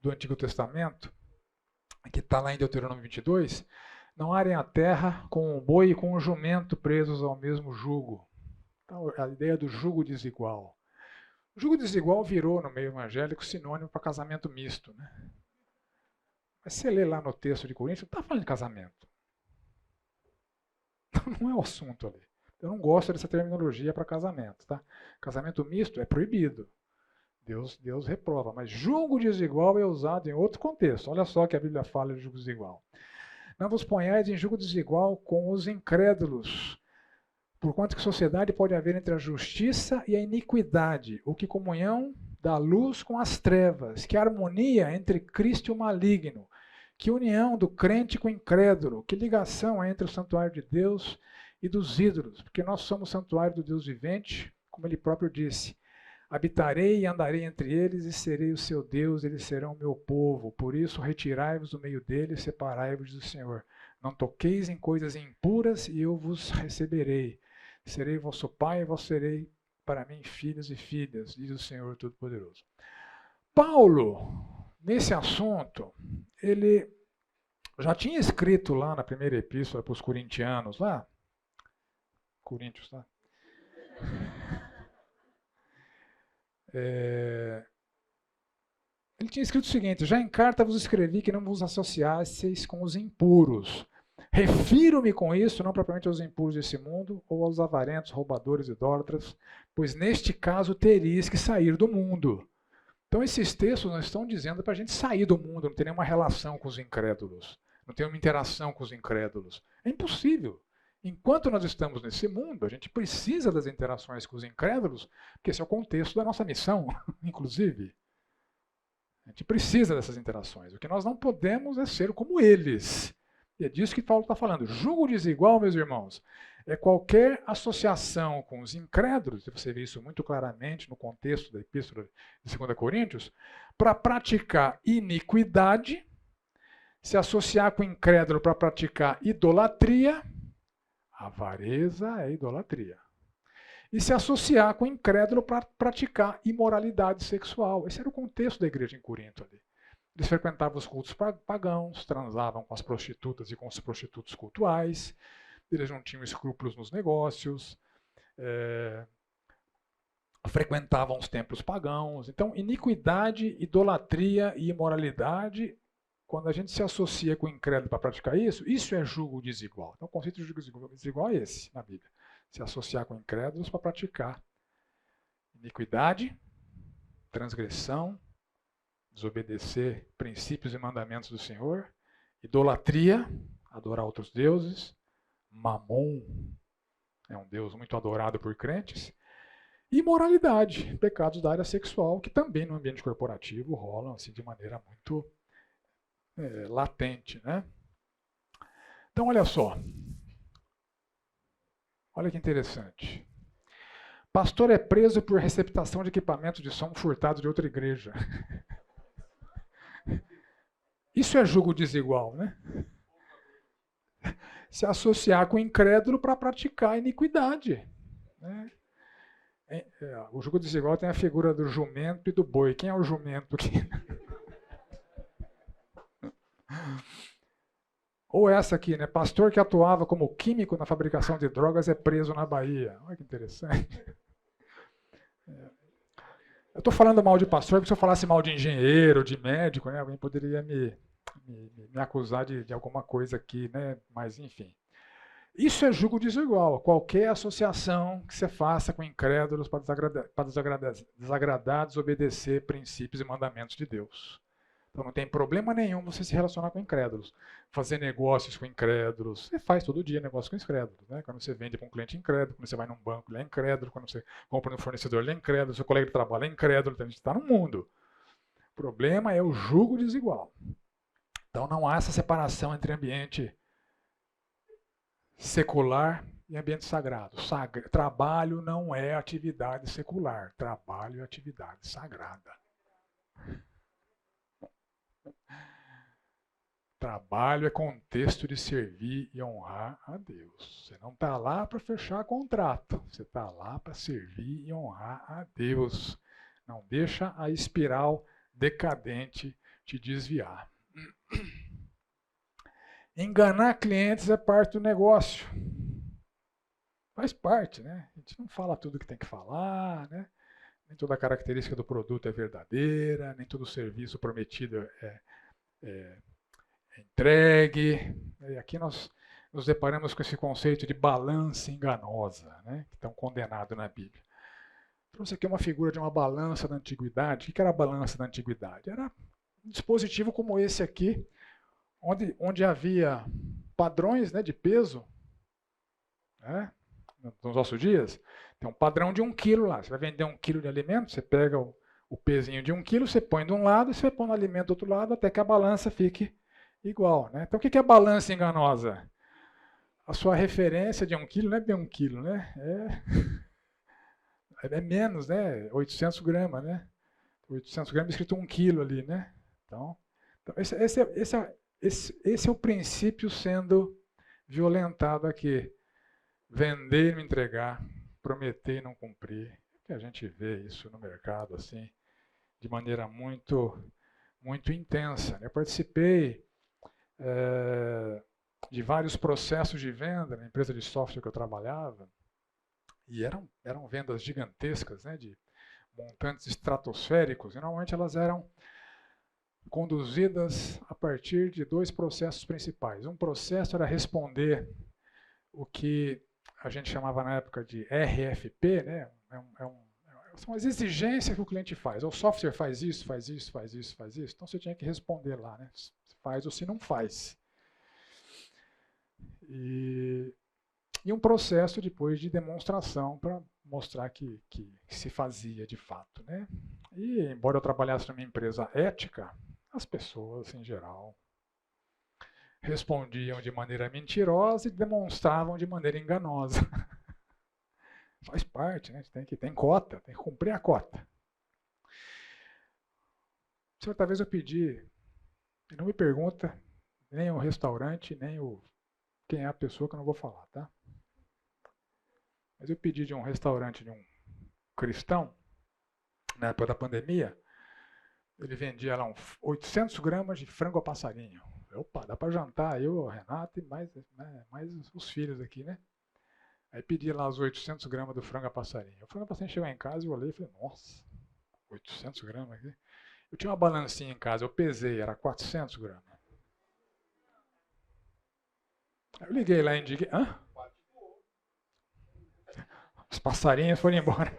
Speaker 1: do Antigo Testamento, que está lá em Deuteronômio 22. Não arem a terra com um boi e com um jumento presos ao mesmo jugo. Então, a ideia do jugo desigual. O jugo desigual virou, no meio evangélico, sinônimo para casamento misto, né? Mas você lê lá no texto de Coríntios, não está falando de casamento. Não é o assunto ali. Eu não gosto dessa terminologia para casamento, tá? Casamento misto é proibido. Deus reprova. Mas jugo desigual é usado em outro contexto. Olha só que a Bíblia fala de jugo desigual. Não vos ponhais em jugo desigual com os incrédulos, porquanto que sociedade pode haver entre a justiça e a iniquidade, o que comunhão da luz com as trevas, que harmonia entre Cristo e o maligno, que união do crente com o incrédulo, que ligação há entre o santuário de Deus e dos ídolos, porque nós somos santuário do Deus vivente, como ele próprio disse. Habitarei e andarei entre eles e serei o seu Deus, eles serão o meu povo. Por isso retirai-vos do meio deles e separai-vos do Senhor. Não toqueis em coisas impuras e eu vos receberei. Serei vosso pai e vós serei para mim filhos e filhas, diz o Senhor Todo-Poderoso. Paulo, nesse assunto, ele já tinha escrito lá na primeira epístola para os corintianos, lá, Coríntios, tá? Ele tinha escrito o seguinte: já em carta vos escrevi que não vos associasseis com os impuros. Refiro-me com isso não propriamente aos impuros desse mundo ou aos avarentos, roubadores, idólatras, pois neste caso teríeis que sair do mundo. Então esses textos não estão dizendo para a gente sair do mundo, não ter nenhuma relação com os incrédulos, não ter uma interação com os incrédulos. É impossível. Enquanto nós estamos nesse mundo, a gente precisa das interações com os incrédulos, porque esse é o contexto da nossa missão, inclusive. A gente precisa dessas interações. O que nós não podemos é ser como eles. E é disso que Paulo está falando. Jugo desigual, meus irmãos, é qualquer associação com os incrédulos, e você vê isso muito claramente no contexto da Epístola de 2 Coríntios, para praticar iniquidade, se associar com o incrédulo para praticar idolatria. Avareza é idolatria. E se associar com o incrédulo para praticar imoralidade sexual. Esse era o contexto da igreja em Corinto ali. Eles frequentavam os cultos pagãos, transavam com as prostitutas e com os prostitutos cultuais, eles não tinham escrúpulos nos negócios, frequentavam os templos pagãos. Então, iniquidade, idolatria e imoralidade, quando a gente se associa com o incrédulo para praticar isso, isso é jugo desigual. Então, o conceito de jugo desigual é esse na Bíblia. Se associar com incrédulos para praticar iniquidade, transgressão, desobedecer princípios e mandamentos do Senhor, idolatria, adorar outros deuses, Mamon, é um deus muito adorado por crentes, e imoralidade, pecados da área sexual, que também no ambiente corporativo rolam assim, de maneira muito latente, né? Então, olha só. Olha que interessante. Pastor é preso por receptação de equipamento de som furtado de outra igreja. Isso é jugo desigual, né? Se associar com o incrédulo para praticar iniquidade. Né? O jugo desigual tem a figura do jumento e do boi. Quem é o jumento aqui? Ou essa aqui, né? Pastor que atuava como químico na fabricação de drogas é preso na Bahia. Olha que interessante. Eu estou falando mal de pastor, porque se eu falasse mal de engenheiro, de médico, né, alguém poderia me acusar de alguma coisa aqui, né? Mas enfim. Isso é jugo desigual. Qualquer associação que você faça com incrédulos para desagradar, desobedecer princípios e mandamentos de Deus. Então não tem problema nenhum você se relacionar com incrédulos, fazer negócios com incrédulos. Você faz todo dia negócio com incrédulos, né? Quando você vende para um cliente incrédulo, quando você vai num banco, ele é incrédulo, quando você compra no fornecedor, ele é incrédulo, seu colega de trabalho é incrédulo, então a gente está no mundo. O problema é o jugo desigual. Então não há essa separação entre ambiente secular e ambiente sagrado. Trabalho não é atividade secular, trabalho é atividade sagrada. Trabalho é contexto de servir e honrar a Deus. Você não está lá para fechar contrato, você está lá para servir e honrar a Deus. Não deixa a espiral decadente te desviar. Enganar clientes é parte do negócio. Faz parte, né? A gente não fala tudo que tem que falar, né? Nem toda a característica do produto é verdadeira, nem todo o serviço prometido é entregue. E aqui nós nos deparamos com esse conceito de balança enganosa, né? Que estão condenado na Bíblia. Trouxe aqui uma figura de uma balança da antiguidade. O que era a balança da antiguidade? Era um dispositivo como esse aqui, onde havia padrões, né, de peso, né, nos nossos dias. Tem um padrão de 1 quilo lá. Você vai vender 1 quilo de alimento, você pega o pezinho de 1 quilo, você põe de um lado e você põe no alimento do outro lado até que a balança fique igual, né? Então o que é a balança enganosa? A sua referência de 1 quilo não é bem 1 quilo, né? É menos, né? 800 gramas, né? 800 gramas escrito 1 quilo ali, né? Então esse é o princípio sendo violentado aqui. Vender e não entregar, prometer e não cumprir. Que a gente vê isso no mercado assim, de maneira muito, muito intensa. Eu participei de vários processos de venda na empresa de software que eu trabalhava, e eram vendas gigantescas, né, de montantes estratosféricos, e normalmente elas eram conduzidas a partir de 2 processos principais. Um processo era responder o que a gente chamava na época de RFP, né? São as exigências que o cliente faz. O software faz isso, faz isso, faz isso, faz isso. Então você tinha que responder lá, né? Se faz ou se não faz. E um processo depois de demonstração para mostrar que se fazia de fato, né? E embora eu trabalhasse numa empresa ética, as pessoas em geral respondiam de maneira mentirosa e demonstravam de maneira enganosa. Faz parte, né? Tem cota, tem que cumprir a cota. Certa vez eu pedi, e não me pergunta nem o restaurante, nem quem é a pessoa, que eu não vou falar, tá? Mas eu pedi de um restaurante de um cristão, na época da pandemia, ele vendia lá 800 gramas de frango a passarinho. Opa, dá para jantar, eu, o Renato e mais os filhos aqui, né? Aí pedi lá os 800 gramas do frango a passarinho. O frango a passarinho chegou em casa, eu olhei e falei, nossa, 800 gramas aqui. Eu tinha uma balancinha em casa, eu pesei, era 400 gramas. Aí eu liguei lá e indiquei, hã? Os passarinhos foram embora.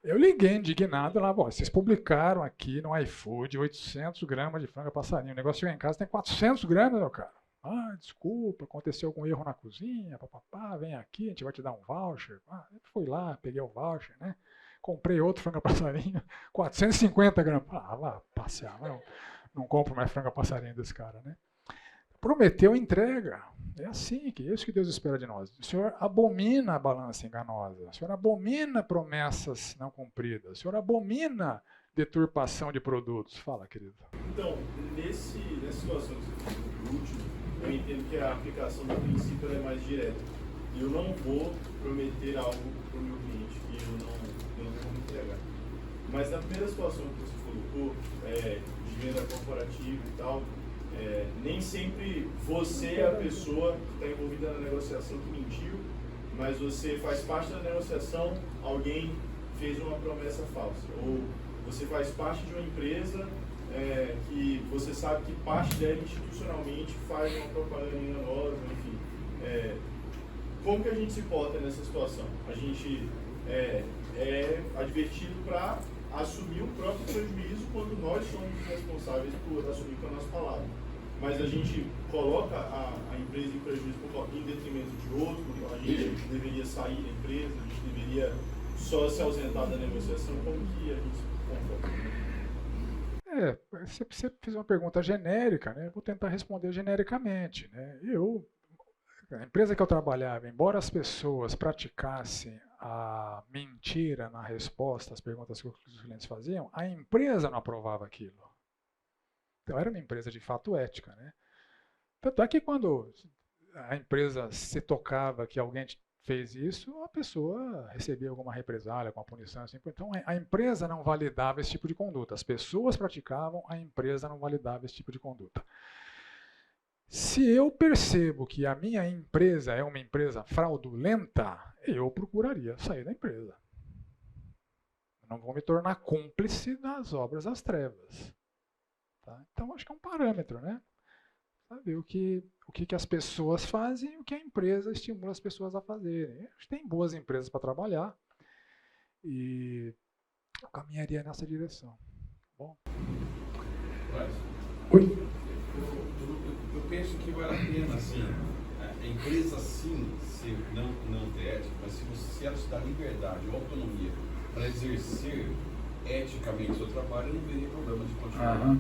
Speaker 1: Eu liguei indignado lá, vocês publicaram aqui no iFood 800 gramas de frango a passarinho. O negócio chegou em casa, tem 400 gramas, meu cara. Ah, desculpa, aconteceu algum erro na cozinha, papapá, vem aqui, a gente vai te dar um voucher. Eu fui lá, peguei o voucher, né? Comprei outro frango a passarinho, 450 gramas. Ah, lá, passear, não compro mais frango a passarinho desse cara, né? Prometeu entrega. É assim, que é isso que Deus espera de nós. O Senhor abomina a balança enganosa. O Senhor abomina promessas não cumpridas. O Senhor abomina deturpação de produtos. Fala, querido.
Speaker 5: Então, nessa situação que você falou do último, eu entendo que a aplicação do princípio é mais direta. Eu não vou prometer algo para o meu cliente que eu não vou entregar. Mas na primeira situação que você colocou, de venda corporativa e tal, nem sempre você é a pessoa que está envolvida na negociação que mentiu, mas você faz parte da negociação, alguém fez uma promessa falsa. Ou você faz parte de uma empresa que você sabe que parte dela institucionalmente faz uma propaganda enganosa, enfim. Como que a gente se porta nessa situação? A gente é advertido para assumir o próprio prejuízo quando nós somos os responsáveis por assumir com a nossa palavra. Mas a gente coloca a empresa em prejuízo em detrimento de outro, a gente deveria sair da empresa, a gente deveria só se ausentar da negociação, como que a gente se comporta?
Speaker 1: Você fez uma pergunta genérica, né? Vou tentar responder genericamente, né? A empresa que eu trabalhava, embora as pessoas praticassem a mentira na resposta às perguntas que os clientes faziam, a empresa não aprovava aquilo. Então era uma empresa de fato ética, né? Tanto é que quando a empresa se tocava que alguém fez isso, a pessoa recebia alguma represália, alguma punição. Assim. Então a empresa não validava esse tipo de conduta. As pessoas praticavam, a empresa não validava esse tipo de conduta. Se eu percebo que a minha empresa é uma empresa fraudulenta, eu procuraria sair da empresa. Não vou me tornar cúmplice das obras das trevas. Tá? Então, acho que é um parâmetro, né? Saber o que as pessoas fazem e o que a empresa estimula as pessoas a fazerem. Acho que tem boas empresas para trabalhar e eu caminharia nessa direção. Bom.
Speaker 2: Oi. Eu penso que vale a pena, assim, a empresa sim, se não ter ética, mas se ela te dá liberdade ou autonomia para exercer eticamente o seu trabalho, eu não veria problema de continuar.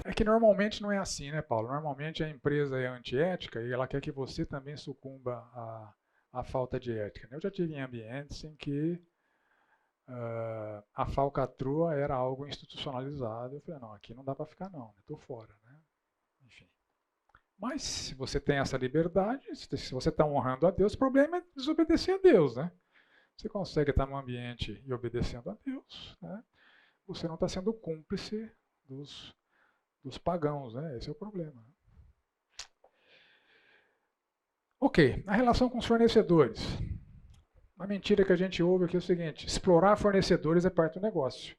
Speaker 1: É que normalmente não é assim, né, Paulo? Normalmente a empresa é antiética e ela quer que você também sucumba à falta de ética. Eu já tive em ambientes em que a falcatrua era algo institucionalizado. Eu falei, não, aqui não dá para ficar não, estou fora, né? Enfim. Mas se você tem essa liberdade, se você está honrando a Deus, o problema é desobedecer a Deus, né? Você consegue estar num ambiente e obedecendo a Deus, né? Você não está sendo cúmplice dos pagãos, né? Esse é o problema. Ok, a relação com os fornecedores. A mentira que a gente ouve aqui é o seguinte: explorar fornecedores é parte do negócio.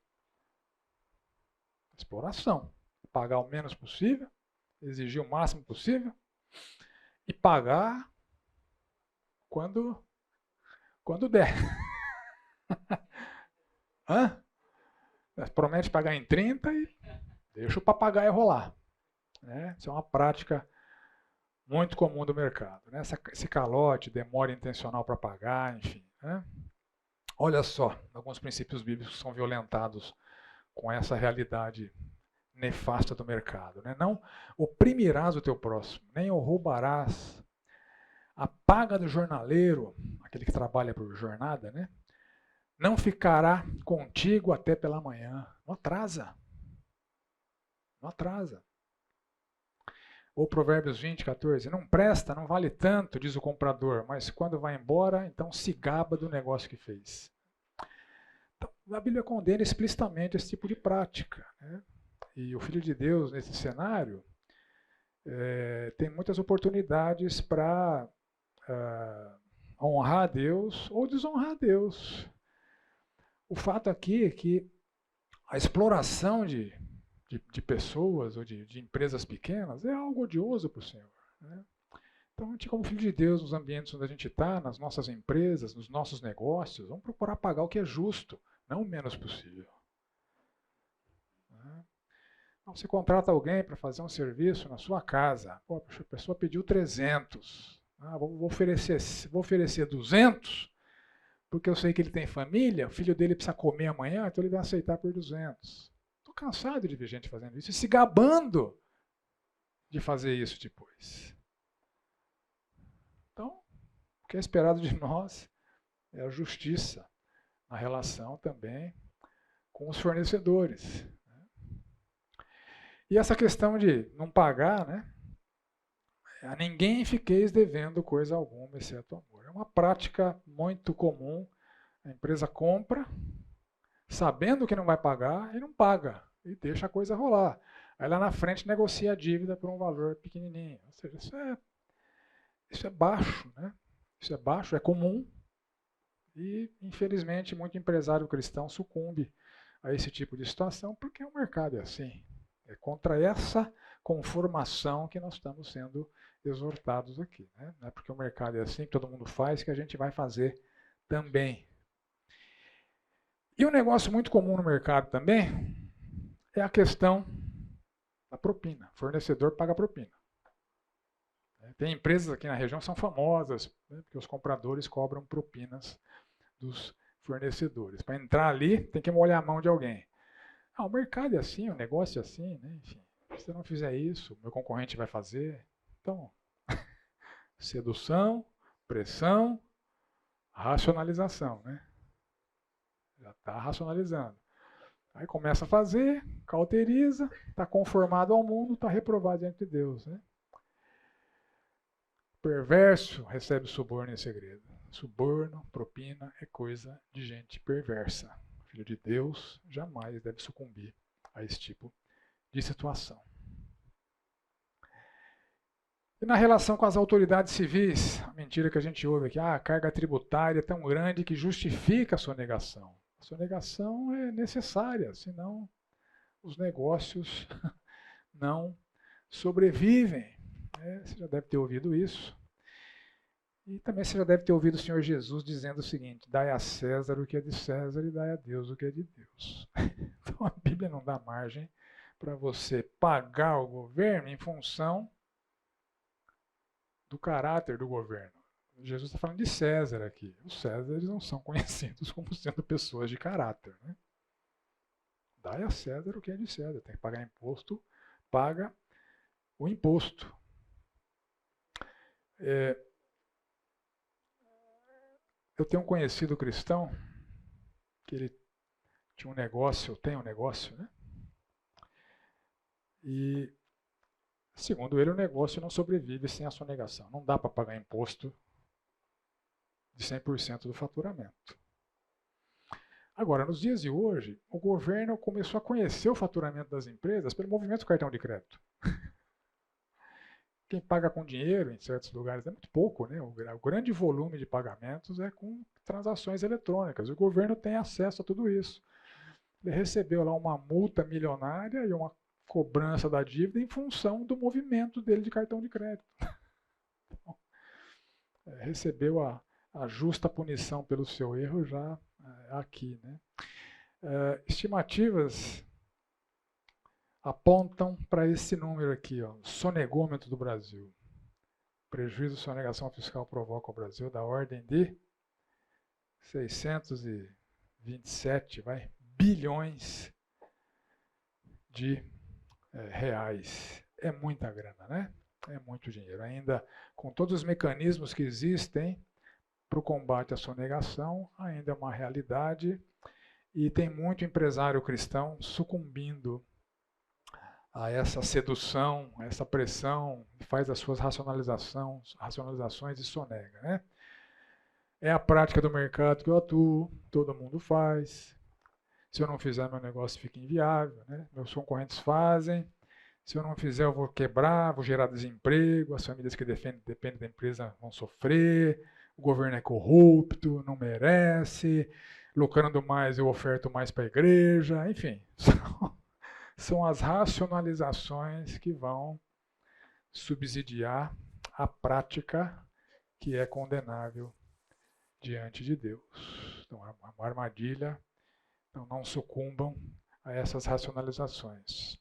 Speaker 1: Exploração. Pagar o menos possível, exigir o máximo possível e pagar quando der. Hã? Promete pagar em 30 e deixa o papagaio rolar. Né? Isso é uma prática muito comum do mercado. Né? Esse calote, demora intencional para pagar, enfim. Né? Olha só, alguns princípios bíblicos são violentados com essa realidade nefasta do mercado. Né? Não oprimirás o teu próximo, nem o roubarás. A paga do jornaleiro, aquele que trabalha por jornada, né? Não ficará contigo até pela manhã. Não atrasa. Não atrasa. Ou Provérbios 20, 14. Não presta, não vale tanto, diz o comprador, mas quando vai embora, então se gaba do negócio que fez. Então, a Bíblia condena explicitamente esse tipo de prática. Né? E o Filho de Deus, nesse cenário, tem muitas oportunidades para honrar a Deus ou desonrar a Deus. O fato aqui é que a exploração de pessoas ou de empresas pequenas é algo odioso para o Senhor. Né? Então, a gente, como filho de Deus, nos ambientes onde a gente está, nas nossas empresas, nos nossos negócios, vamos procurar pagar o que é justo, não o menos possível. Né? Então, você contrata alguém para fazer um serviço na sua casa, pô, a pessoa pediu 300, vou oferecer 200, porque eu sei que ele tem família, o filho dele precisa comer amanhã, então ele vai aceitar por 200. Estou cansado de ver gente fazendo isso e se gabando de fazer isso depois. Então, o que é esperado de nós é a justiça na relação também com os fornecedores. E essa questão de não pagar, né? A ninguém fiqueis devendo coisa alguma, exceto amor. É uma prática muito comum. A empresa compra, sabendo que não vai pagar, e não paga. E deixa a coisa rolar. Aí lá na frente negocia a dívida por um valor pequenininho. Ou seja, isso é baixo. Né? Isso é baixo, é comum. E, infelizmente, muito empresário cristão sucumbe a esse tipo de situação, porque o mercado é assim. É contra essa conformação que nós estamos sendo exortados aqui. Né? Não é porque o mercado é assim, que todo mundo faz, que a gente vai fazer também. E um negócio muito comum no mercado também é a questão da propina. O fornecedor paga propina. Tem empresas aqui na região que são famosas, né, porque os compradores cobram propinas dos fornecedores. Para entrar ali, tem que molhar a mão de alguém. O mercado é assim, o negócio é assim, né? Enfim, se eu não fizer isso, meu concorrente vai fazer. Então, sedução, pressão, racionalização, né? Já está racionalizando. Aí começa a fazer, cauteriza, está conformado ao mundo, está reprovado diante de Deus, né? Perverso recebe suborno em segredo. Suborno, propina é coisa de gente perversa. O Filho de Deus jamais deve sucumbir a esse tipo de situação. E na relação com as autoridades civis, a mentira que a gente ouve aqui, a carga tributária é tão grande que justifica a sonegação. A sonegação é necessária, senão os negócios não sobrevivem. Você já deve ter ouvido isso. E também você já deve ter ouvido o Senhor Jesus dizendo o seguinte: dai a César o que é de César e dai a Deus o que é de Deus. Então a Bíblia não dá margem para você pagar o governo em função do caráter do governo. Jesus está falando de César aqui. Os Césares não são conhecidos como sendo pessoas de caráter, né? Dai a César o que é de César. Tem que pagar imposto, paga o imposto. Eu tenho um conhecido cristão que ele tinha um negócio, tem um negócio, né? E, segundo ele, o negócio não sobrevive sem a sonegação. Não dá para pagar imposto de 100% do faturamento. Agora, nos dias de hoje, o governo começou a conhecer o faturamento das empresas pelo movimento do cartão de crédito. Quem paga com dinheiro em certos lugares é muito pouco, né? O grande volume de pagamentos é com transações eletrônicas. O governo tem acesso a tudo isso. Ele recebeu lá uma multa milionária e uma cobrança da dívida em função do movimento dele de cartão de crédito. Então, recebeu a justa punição pelo seu erro já aqui, né? Estimativas apontam para esse número aqui, ó, sonegômetro do Brasil. Prejuízo de sonegação fiscal provoca ao Brasil da ordem de 627 bilhões de reais. É muita grana, né? É muito dinheiro. Ainda com todos os mecanismos que existem para o combate à sonegação, ainda é uma realidade e tem muito empresário cristão sucumbindo a essa sedução, a essa pressão, faz as suas racionalizações e sonega, né? É a prática do mercado que eu atuo, todo mundo faz. Se eu não fizer, meu negócio fica inviável, né? Meus concorrentes fazem. Se eu não fizer, eu vou quebrar, vou gerar desemprego, as famílias que dependem da empresa vão sofrer, o governo é corrupto, não merece, lucrando mais eu oferto mais para a igreja, enfim. São as racionalizações que vão subsidiar a prática que é condenável diante de Deus. Então, é uma armadilha. Então, não sucumbam a essas racionalizações.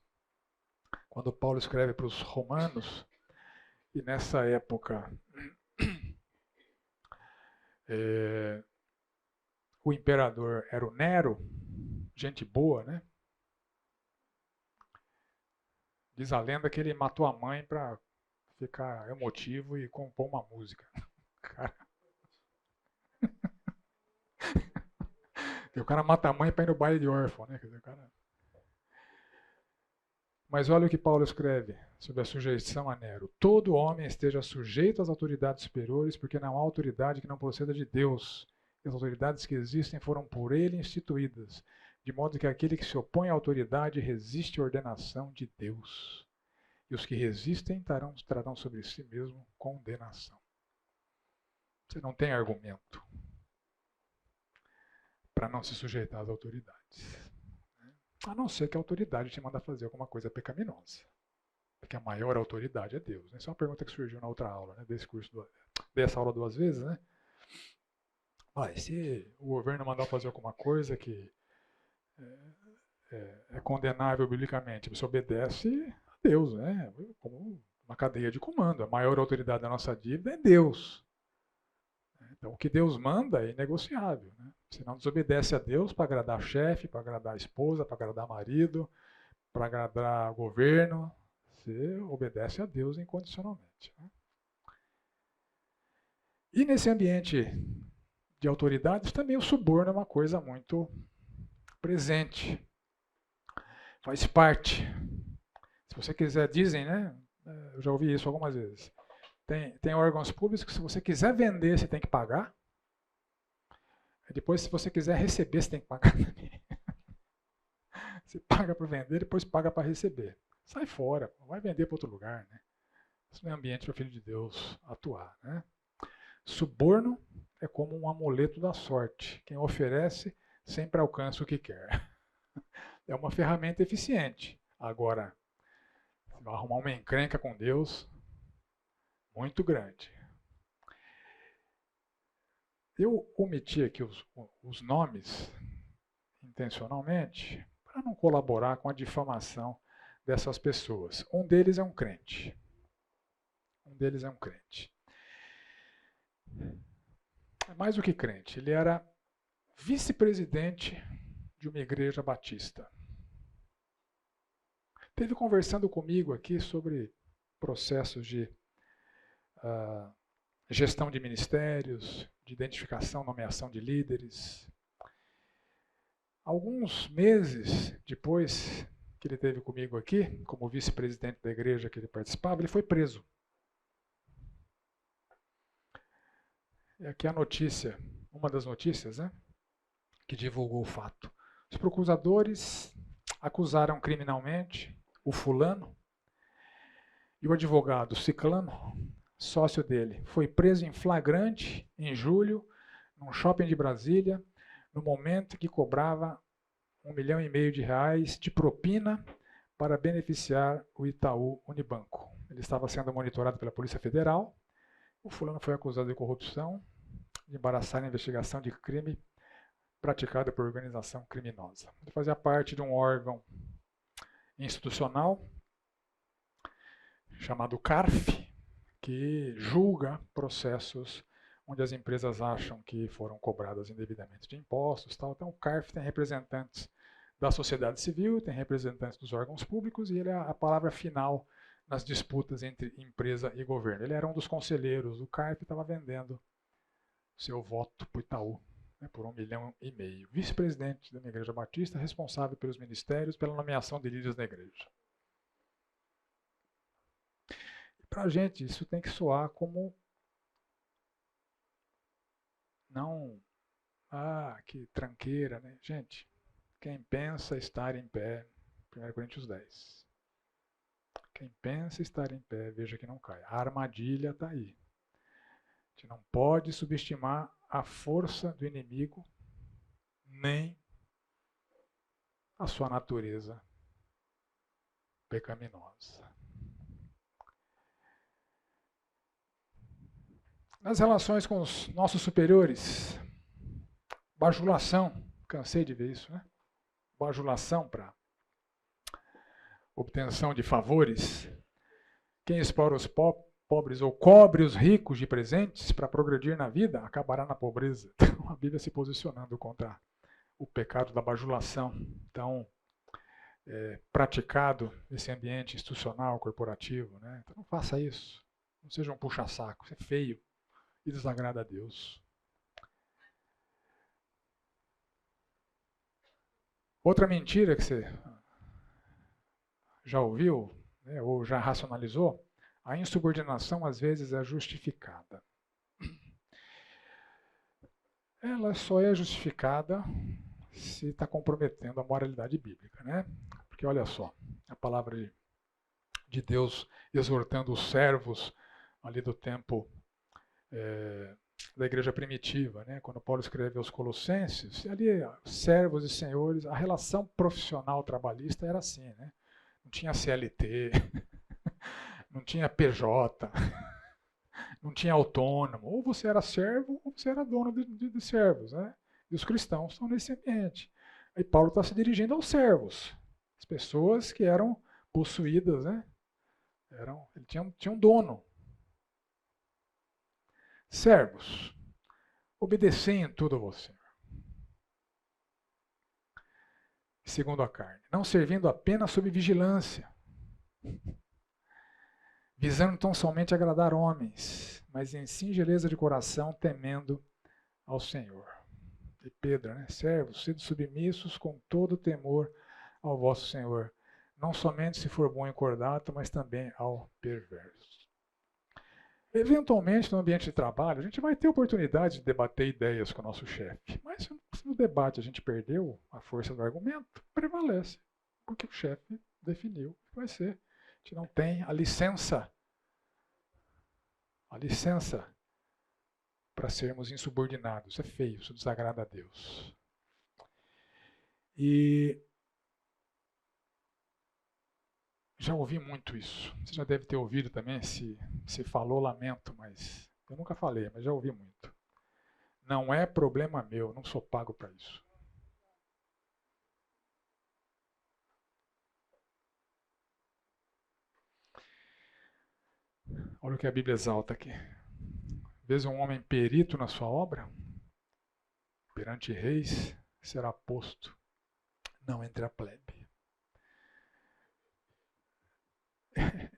Speaker 1: Quando Paulo escreve para os romanos, e nessa época o imperador era o Nero, gente boa, né? Diz a lenda que ele matou a mãe para ficar emotivo e compor uma música. Cara. O cara mata a mãe para ir no baile de órfão, né? Quer dizer, o cara... Mas olha o que Paulo escreve sobre a sujeição a Nero. Todo homem esteja sujeito às autoridades superiores, porque não há autoridade que não proceda de Deus. E as autoridades que existem foram por ele instituídas, de modo que aquele que se opõe à autoridade resiste à ordenação de Deus. E os que resistem trarão sobre si mesmo condenação. Você não tem argumento para não se sujeitar às autoridades. A não ser que a autoridade te manda fazer alguma coisa pecaminosa. Porque a maior autoridade é Deus. Essa é uma pergunta que surgiu na outra aula, né? Dessa aula 2 vezes, né? Se o governo mandar fazer alguma coisa que é condenável biblicamente. Você obedece a Deus, né? Como uma cadeia de comando. A maior autoridade da nossa dívida é Deus. Então, o que Deus manda é inegociável, né? Você não desobedece a Deus para agradar chefe, para agradar a esposa, para agradar marido, para agradar o governo. Você obedece a Deus incondicionalmente, né? E nesse ambiente de autoridades, também o suborno é uma coisa muito presente. Faz parte. Se você quiser, dizem, né? Eu já ouvi isso algumas vezes. Tem órgãos públicos que se você quiser vender, você tem que pagar. Depois, se você quiser receber, você tem que pagar também. Você paga para vender, depois paga para receber. Sai fora, vai vender para outro lugar, né? Isso não é ambiente para o Filho de Deus atuar, né? Suborno é como um amuleto da sorte. Quem oferece sempre alcança o que quer. É uma ferramenta eficiente. Agora, você vai arrumar uma encrenca com Deus muito grande. Eu omiti aqui os nomes intencionalmente para não colaborar com a difamação dessas pessoas. Um deles é um crente. É mais do que crente, ele era vice-presidente de uma igreja batista. Esteve conversando comigo aqui sobre processos de gestão de ministérios, de identificação, nomeação de líderes. Alguns meses depois que ele esteve comigo aqui, como vice-presidente da igreja que ele participava, ele foi preso. E aqui a notícia, uma das notícias, né, que divulgou o fato. Os procuradores acusaram criminalmente o fulano e o advogado ciclano, sócio dele, foi preso em flagrante em julho, num shopping de Brasília, no momento que cobrava R$1,5 milhão de propina para beneficiar o Itaú Unibanco. Ele estava sendo monitorado pela Polícia Federal. O fulano foi acusado de corrupção, de embaraçar a investigação de crime praticado por organização criminosa. Ele fazia parte de um órgão institucional chamado CARF, que julga processos onde as empresas acham que foram cobradas indevidamente de impostos. Tal. Então o CARF tem representantes da sociedade civil, tem representantes dos órgãos públicos e ele é a palavra final nas disputas entre empresa e governo. Ele era um dos conselheiros do CARF e estava vendendo seu voto para o Itaú, né, por R$1,5 milhão. Vice-presidente da minha igreja batista, responsável pelos ministérios, pela nomeação de líderes da igreja. E para a gente, isso tem que soar como não, que tranqueira, né? Gente, quem pensa estar em pé, 1 Coríntios 10. Quem pensa estar em pé, veja que não cai. A armadilha está aí. A gente não pode subestimar a força do inimigo, nem a sua natureza pecaminosa. Nas relações com os nossos superiores, bajulação, cansei de ver isso, né? Bajulação para obtenção de favores. Quem explora os pobres ou cobre os ricos de presentes para progredir na vida, acabará na pobreza. Então, a Bíblia se posicionando contra o pecado da bajulação, tão praticado nesse ambiente institucional, corporativo, né? Então não faça isso. Não seja um puxa-saco, isso é feio e desagrada a Deus. Outra mentira que você já ouviu, né, ou já racionalizou, a insubordinação às vezes é justificada. Ela só é justificada se está comprometendo a moralidade bíblica, né? Porque olha só, a palavra de Deus exortando os servos ali do tempo da igreja primitiva, né? Quando Paulo escreve aos Colossenses, ali servos e senhores, a relação profissional trabalhista era assim, né? Não tinha CLT, não tinha PJ, não tinha autônomo. Ou você era servo ou você era dono de servos, né? E os cristãos estão nesse ambiente. Aí Paulo está se dirigindo aos servos, as pessoas que eram possuídas, né? Ele tinha um dono. Servos, obedecem em tudo a você. Segundo a carne, não servindo apenas sob vigilância, visando tão somente agradar homens, mas em singeleza de coração, temendo ao Senhor. E Pedro, né? Servos, sede submissos com todo temor ao vosso Senhor, não somente se for bom e cordato, mas também ao perverso. Eventualmente, no ambiente de trabalho, a gente vai ter oportunidade de debater ideias com o nosso chefe, mas se no debate a gente perdeu a força do argumento, prevalece, porque o chefe definiu que vai ser. A gente não tem a licença para sermos insubordinados. É feio, isso desagrada a Deus. E já ouvi muito isso. Você já deve ter ouvido também, se falou, lamento, mas eu nunca falei, mas já ouvi muito. Não é problema meu, não sou pago para isso. Olha o que a Bíblia exalta aqui. Vês um homem perito na sua obra, perante reis, será posto, não entre a plebe.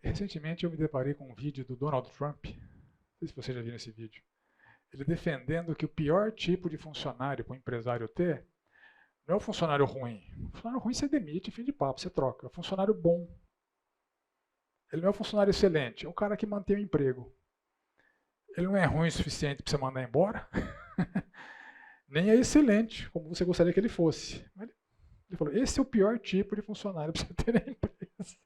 Speaker 1: Recentemente eu me deparei com um vídeo do Donald Trump, não sei se você já viu esse vídeo, ele defendendo que o pior tipo de funcionário para um empresário ter não é o funcionário ruim. O funcionário ruim você demite, fim de papo, você troca. É o funcionário bom. Ele não é o funcionário excelente, é o cara que mantém o emprego. Ele não é ruim o suficiente para você mandar embora, nem é excelente, como você gostaria que ele fosse. Ele falou, esse é o pior tipo de funcionário para você ter na empresa.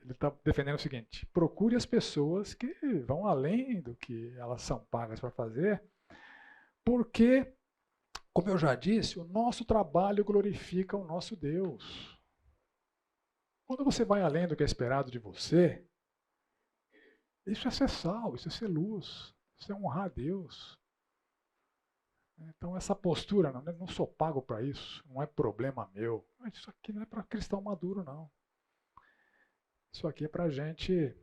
Speaker 1: Ele está defendendo o seguinte, procure as pessoas que vão além do que elas são pagas para fazer, porque, como eu já disse, o nosso trabalho glorifica o nosso Deus. Quando você vai além do que é esperado de você, isso é ser sal, isso é ser luz, isso é honrar a Deus. Então essa postura, não sou pago para isso, não é problema meu. Isso aqui não é para cristão maduro, não. Isso aqui é para gente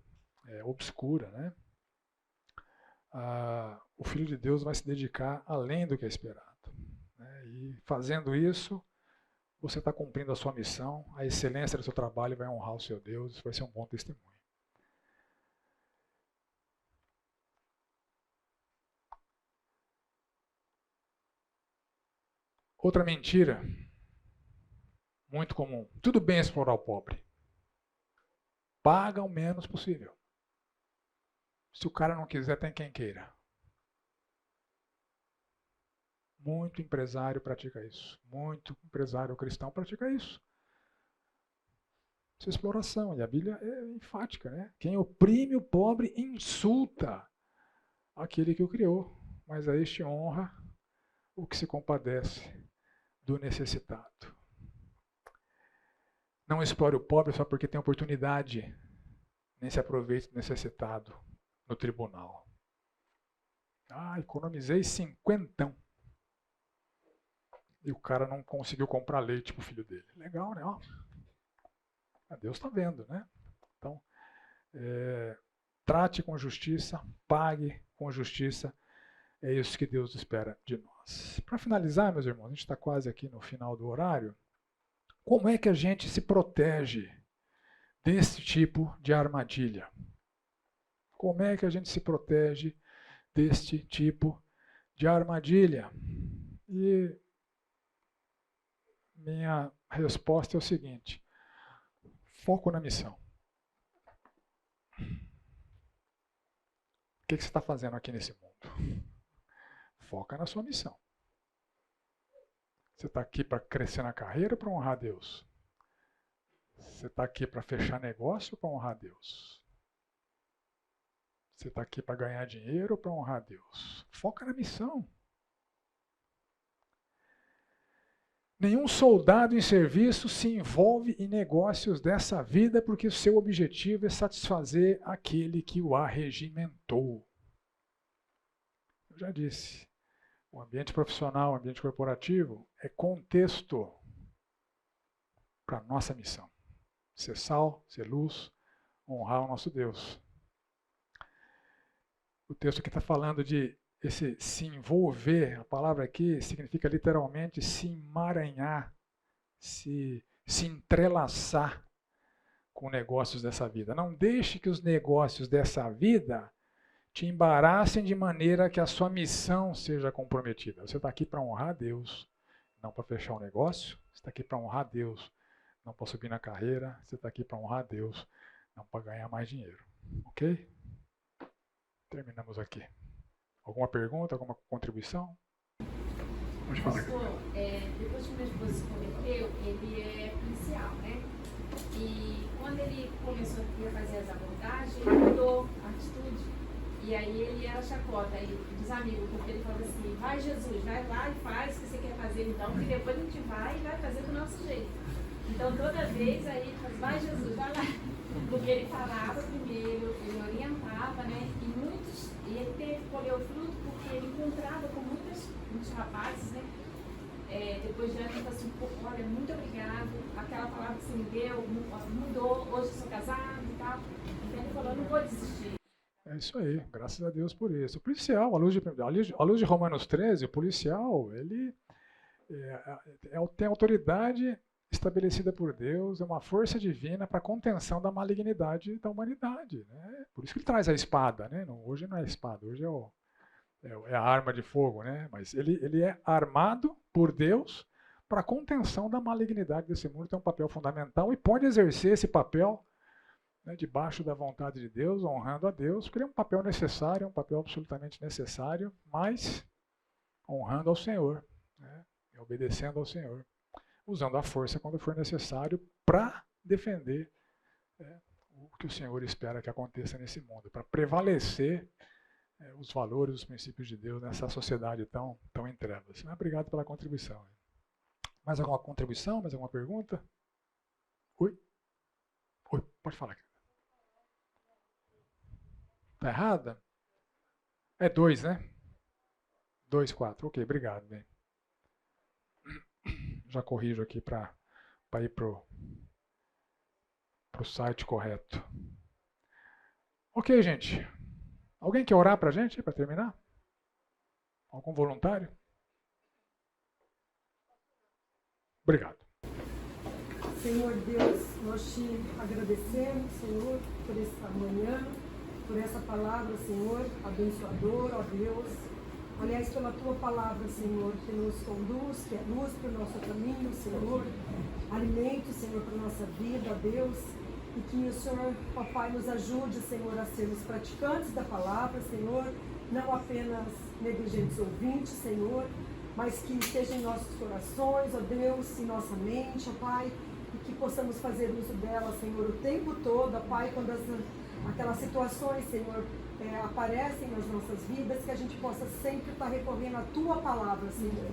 Speaker 1: obscura, né? O Filho de Deus vai se dedicar além do que é esperado. Né? E fazendo isso, você está cumprindo a sua missão, a excelência do seu trabalho vai honrar o seu Deus, isso vai ser um bom testemunho. Outra mentira, muito comum. Tudo bem explorar o pobre. Paga o menos possível. Se o cara não quiser, tem quem queira. Muito empresário pratica isso. Muito empresário cristão pratica isso. Isso é exploração. E a Bíblia é enfática, né? Quem oprime o pobre insulta aquele que o criou. Mas a este honra o que se compadece do necessitado. Não explore o pobre só porque tem oportunidade, nem se aproveite do necessitado no tribunal. Economizei 50. E o cara não conseguiu comprar leite para o filho dele. Legal, né? Deus está vendo, né? Então, trate com justiça, pague com justiça. É isso que Deus espera de nós. Para finalizar, meus irmãos, a gente está quase aqui no final do horário. Como é que a gente se protege desse tipo de armadilha? Como é que a gente se protege deste tipo de armadilha? E minha resposta é o seguinte: foco na missão. O que você está fazendo aqui nesse mundo? Foca na sua missão. Você está aqui para crescer na carreira ou para honrar a Deus? Você está aqui para fechar negócio ou para honrar a Deus? Você está aqui para ganhar dinheiro ou para honrar a Deus? Foca na missão. Nenhum soldado em serviço se envolve em negócios dessa vida porque o seu objetivo é satisfazer aquele que o arregimentou. Eu já disse. O ambiente profissional, o ambiente corporativo é contexto para a nossa missão. Ser sal, ser luz, honrar o nosso Deus. O texto aqui está falando de esse se envolver. A palavra aqui significa literalmente se emaranhar, se entrelaçar com negócios dessa vida. Não deixe que os negócios dessa vida te embaraçem de maneira que a sua missão seja comprometida. Você está aqui para honrar a Deus, não para fechar um negócio. Você está aqui para honrar a Deus, não para subir na carreira. Você está aqui para honrar a Deus, não para ganhar mais dinheiro. Ok? Terminamos aqui. Alguma pergunta, alguma contribuição? Pode falar.
Speaker 6: Pastor, depois que meu esposo se converteu, ele é policial, né? E quando ele começou a fazer as abordagens, ele mudou a atitude. E aí ele era chacota aí dos amigos, porque ele falou assim, vai Jesus, vai lá e faz o que você quer fazer então, que depois a gente vai e vai fazer do nosso jeito. Então toda vez aí ele faz, vai Jesus, vai lá. Porque ele falava primeiro, ele orientava, né? E ele teve que colher o fruto porque ele encontrava com muitos rapazes, né? Depois de anos, ele falou assim, olha, muito obrigado, aquela palavra que você me deu mudou, hoje eu sou casado e tal. Então ele falou, não vou desistir.
Speaker 1: É isso aí, graças a Deus por isso. O policial, à luz de Romanos 13, o policial, ele tem autoridade estabelecida por Deus, é uma força divina para a contenção da malignidade da humanidade. Né? Por isso que ele traz a espada. Né? Hoje não é a espada, hoje é a arma de fogo. Né? Mas ele é armado por Deus para a contenção da malignidade desse mundo, tem um papel fundamental e pode exercer esse papel, né, debaixo da vontade de Deus, honrando a Deus, porque ele é um papel necessário, um papel absolutamente necessário, mas honrando ao Senhor, né, obedecendo ao Senhor, usando a força quando for necessário para defender o que o Senhor espera que aconteça nesse mundo, para prevalecer os valores, os princípios de Deus nessa sociedade tão em trevas. Obrigado pela contribuição. Mais alguma contribuição? Mais alguma pergunta? Oi, pode falar. Está errada? É 2, né? 2, 4. Ok, obrigado. Bem. Já corrijo aqui para ir para o site correto. Ok, gente. Alguém quer orar para a gente, para terminar? Algum voluntário? Obrigado.
Speaker 3: Senhor Deus, nós te agradecemos, Senhor, por esta manhã, por essa palavra, Senhor, abençoadora, ó Deus. Aliás, pela tua palavra, Senhor, que nos conduz, que é luz para o nosso caminho, Senhor, alimento, Senhor, para a nossa vida, ó Deus, e que o Senhor, ó Pai, nos ajude, Senhor, a sermos praticantes da palavra, Senhor, não apenas negligentes ouvintes, Senhor, mas que esteja em nossos corações, ó Deus, em nossa mente, ó Pai, e que possamos fazer uso dela, Senhor, o tempo todo, ó Pai, quando aquelas situações, Senhor, aparecem nas nossas vidas, que a gente possa sempre estar recorrendo à tua palavra, Senhor,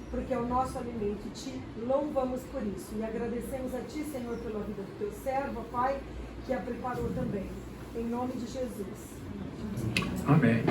Speaker 3: porque é o nosso alimento, e te louvamos por isso, e agradecemos a ti, Senhor, pela vida do teu servo, ó Pai, que a preparou também, em nome de Jesus.
Speaker 1: Amém.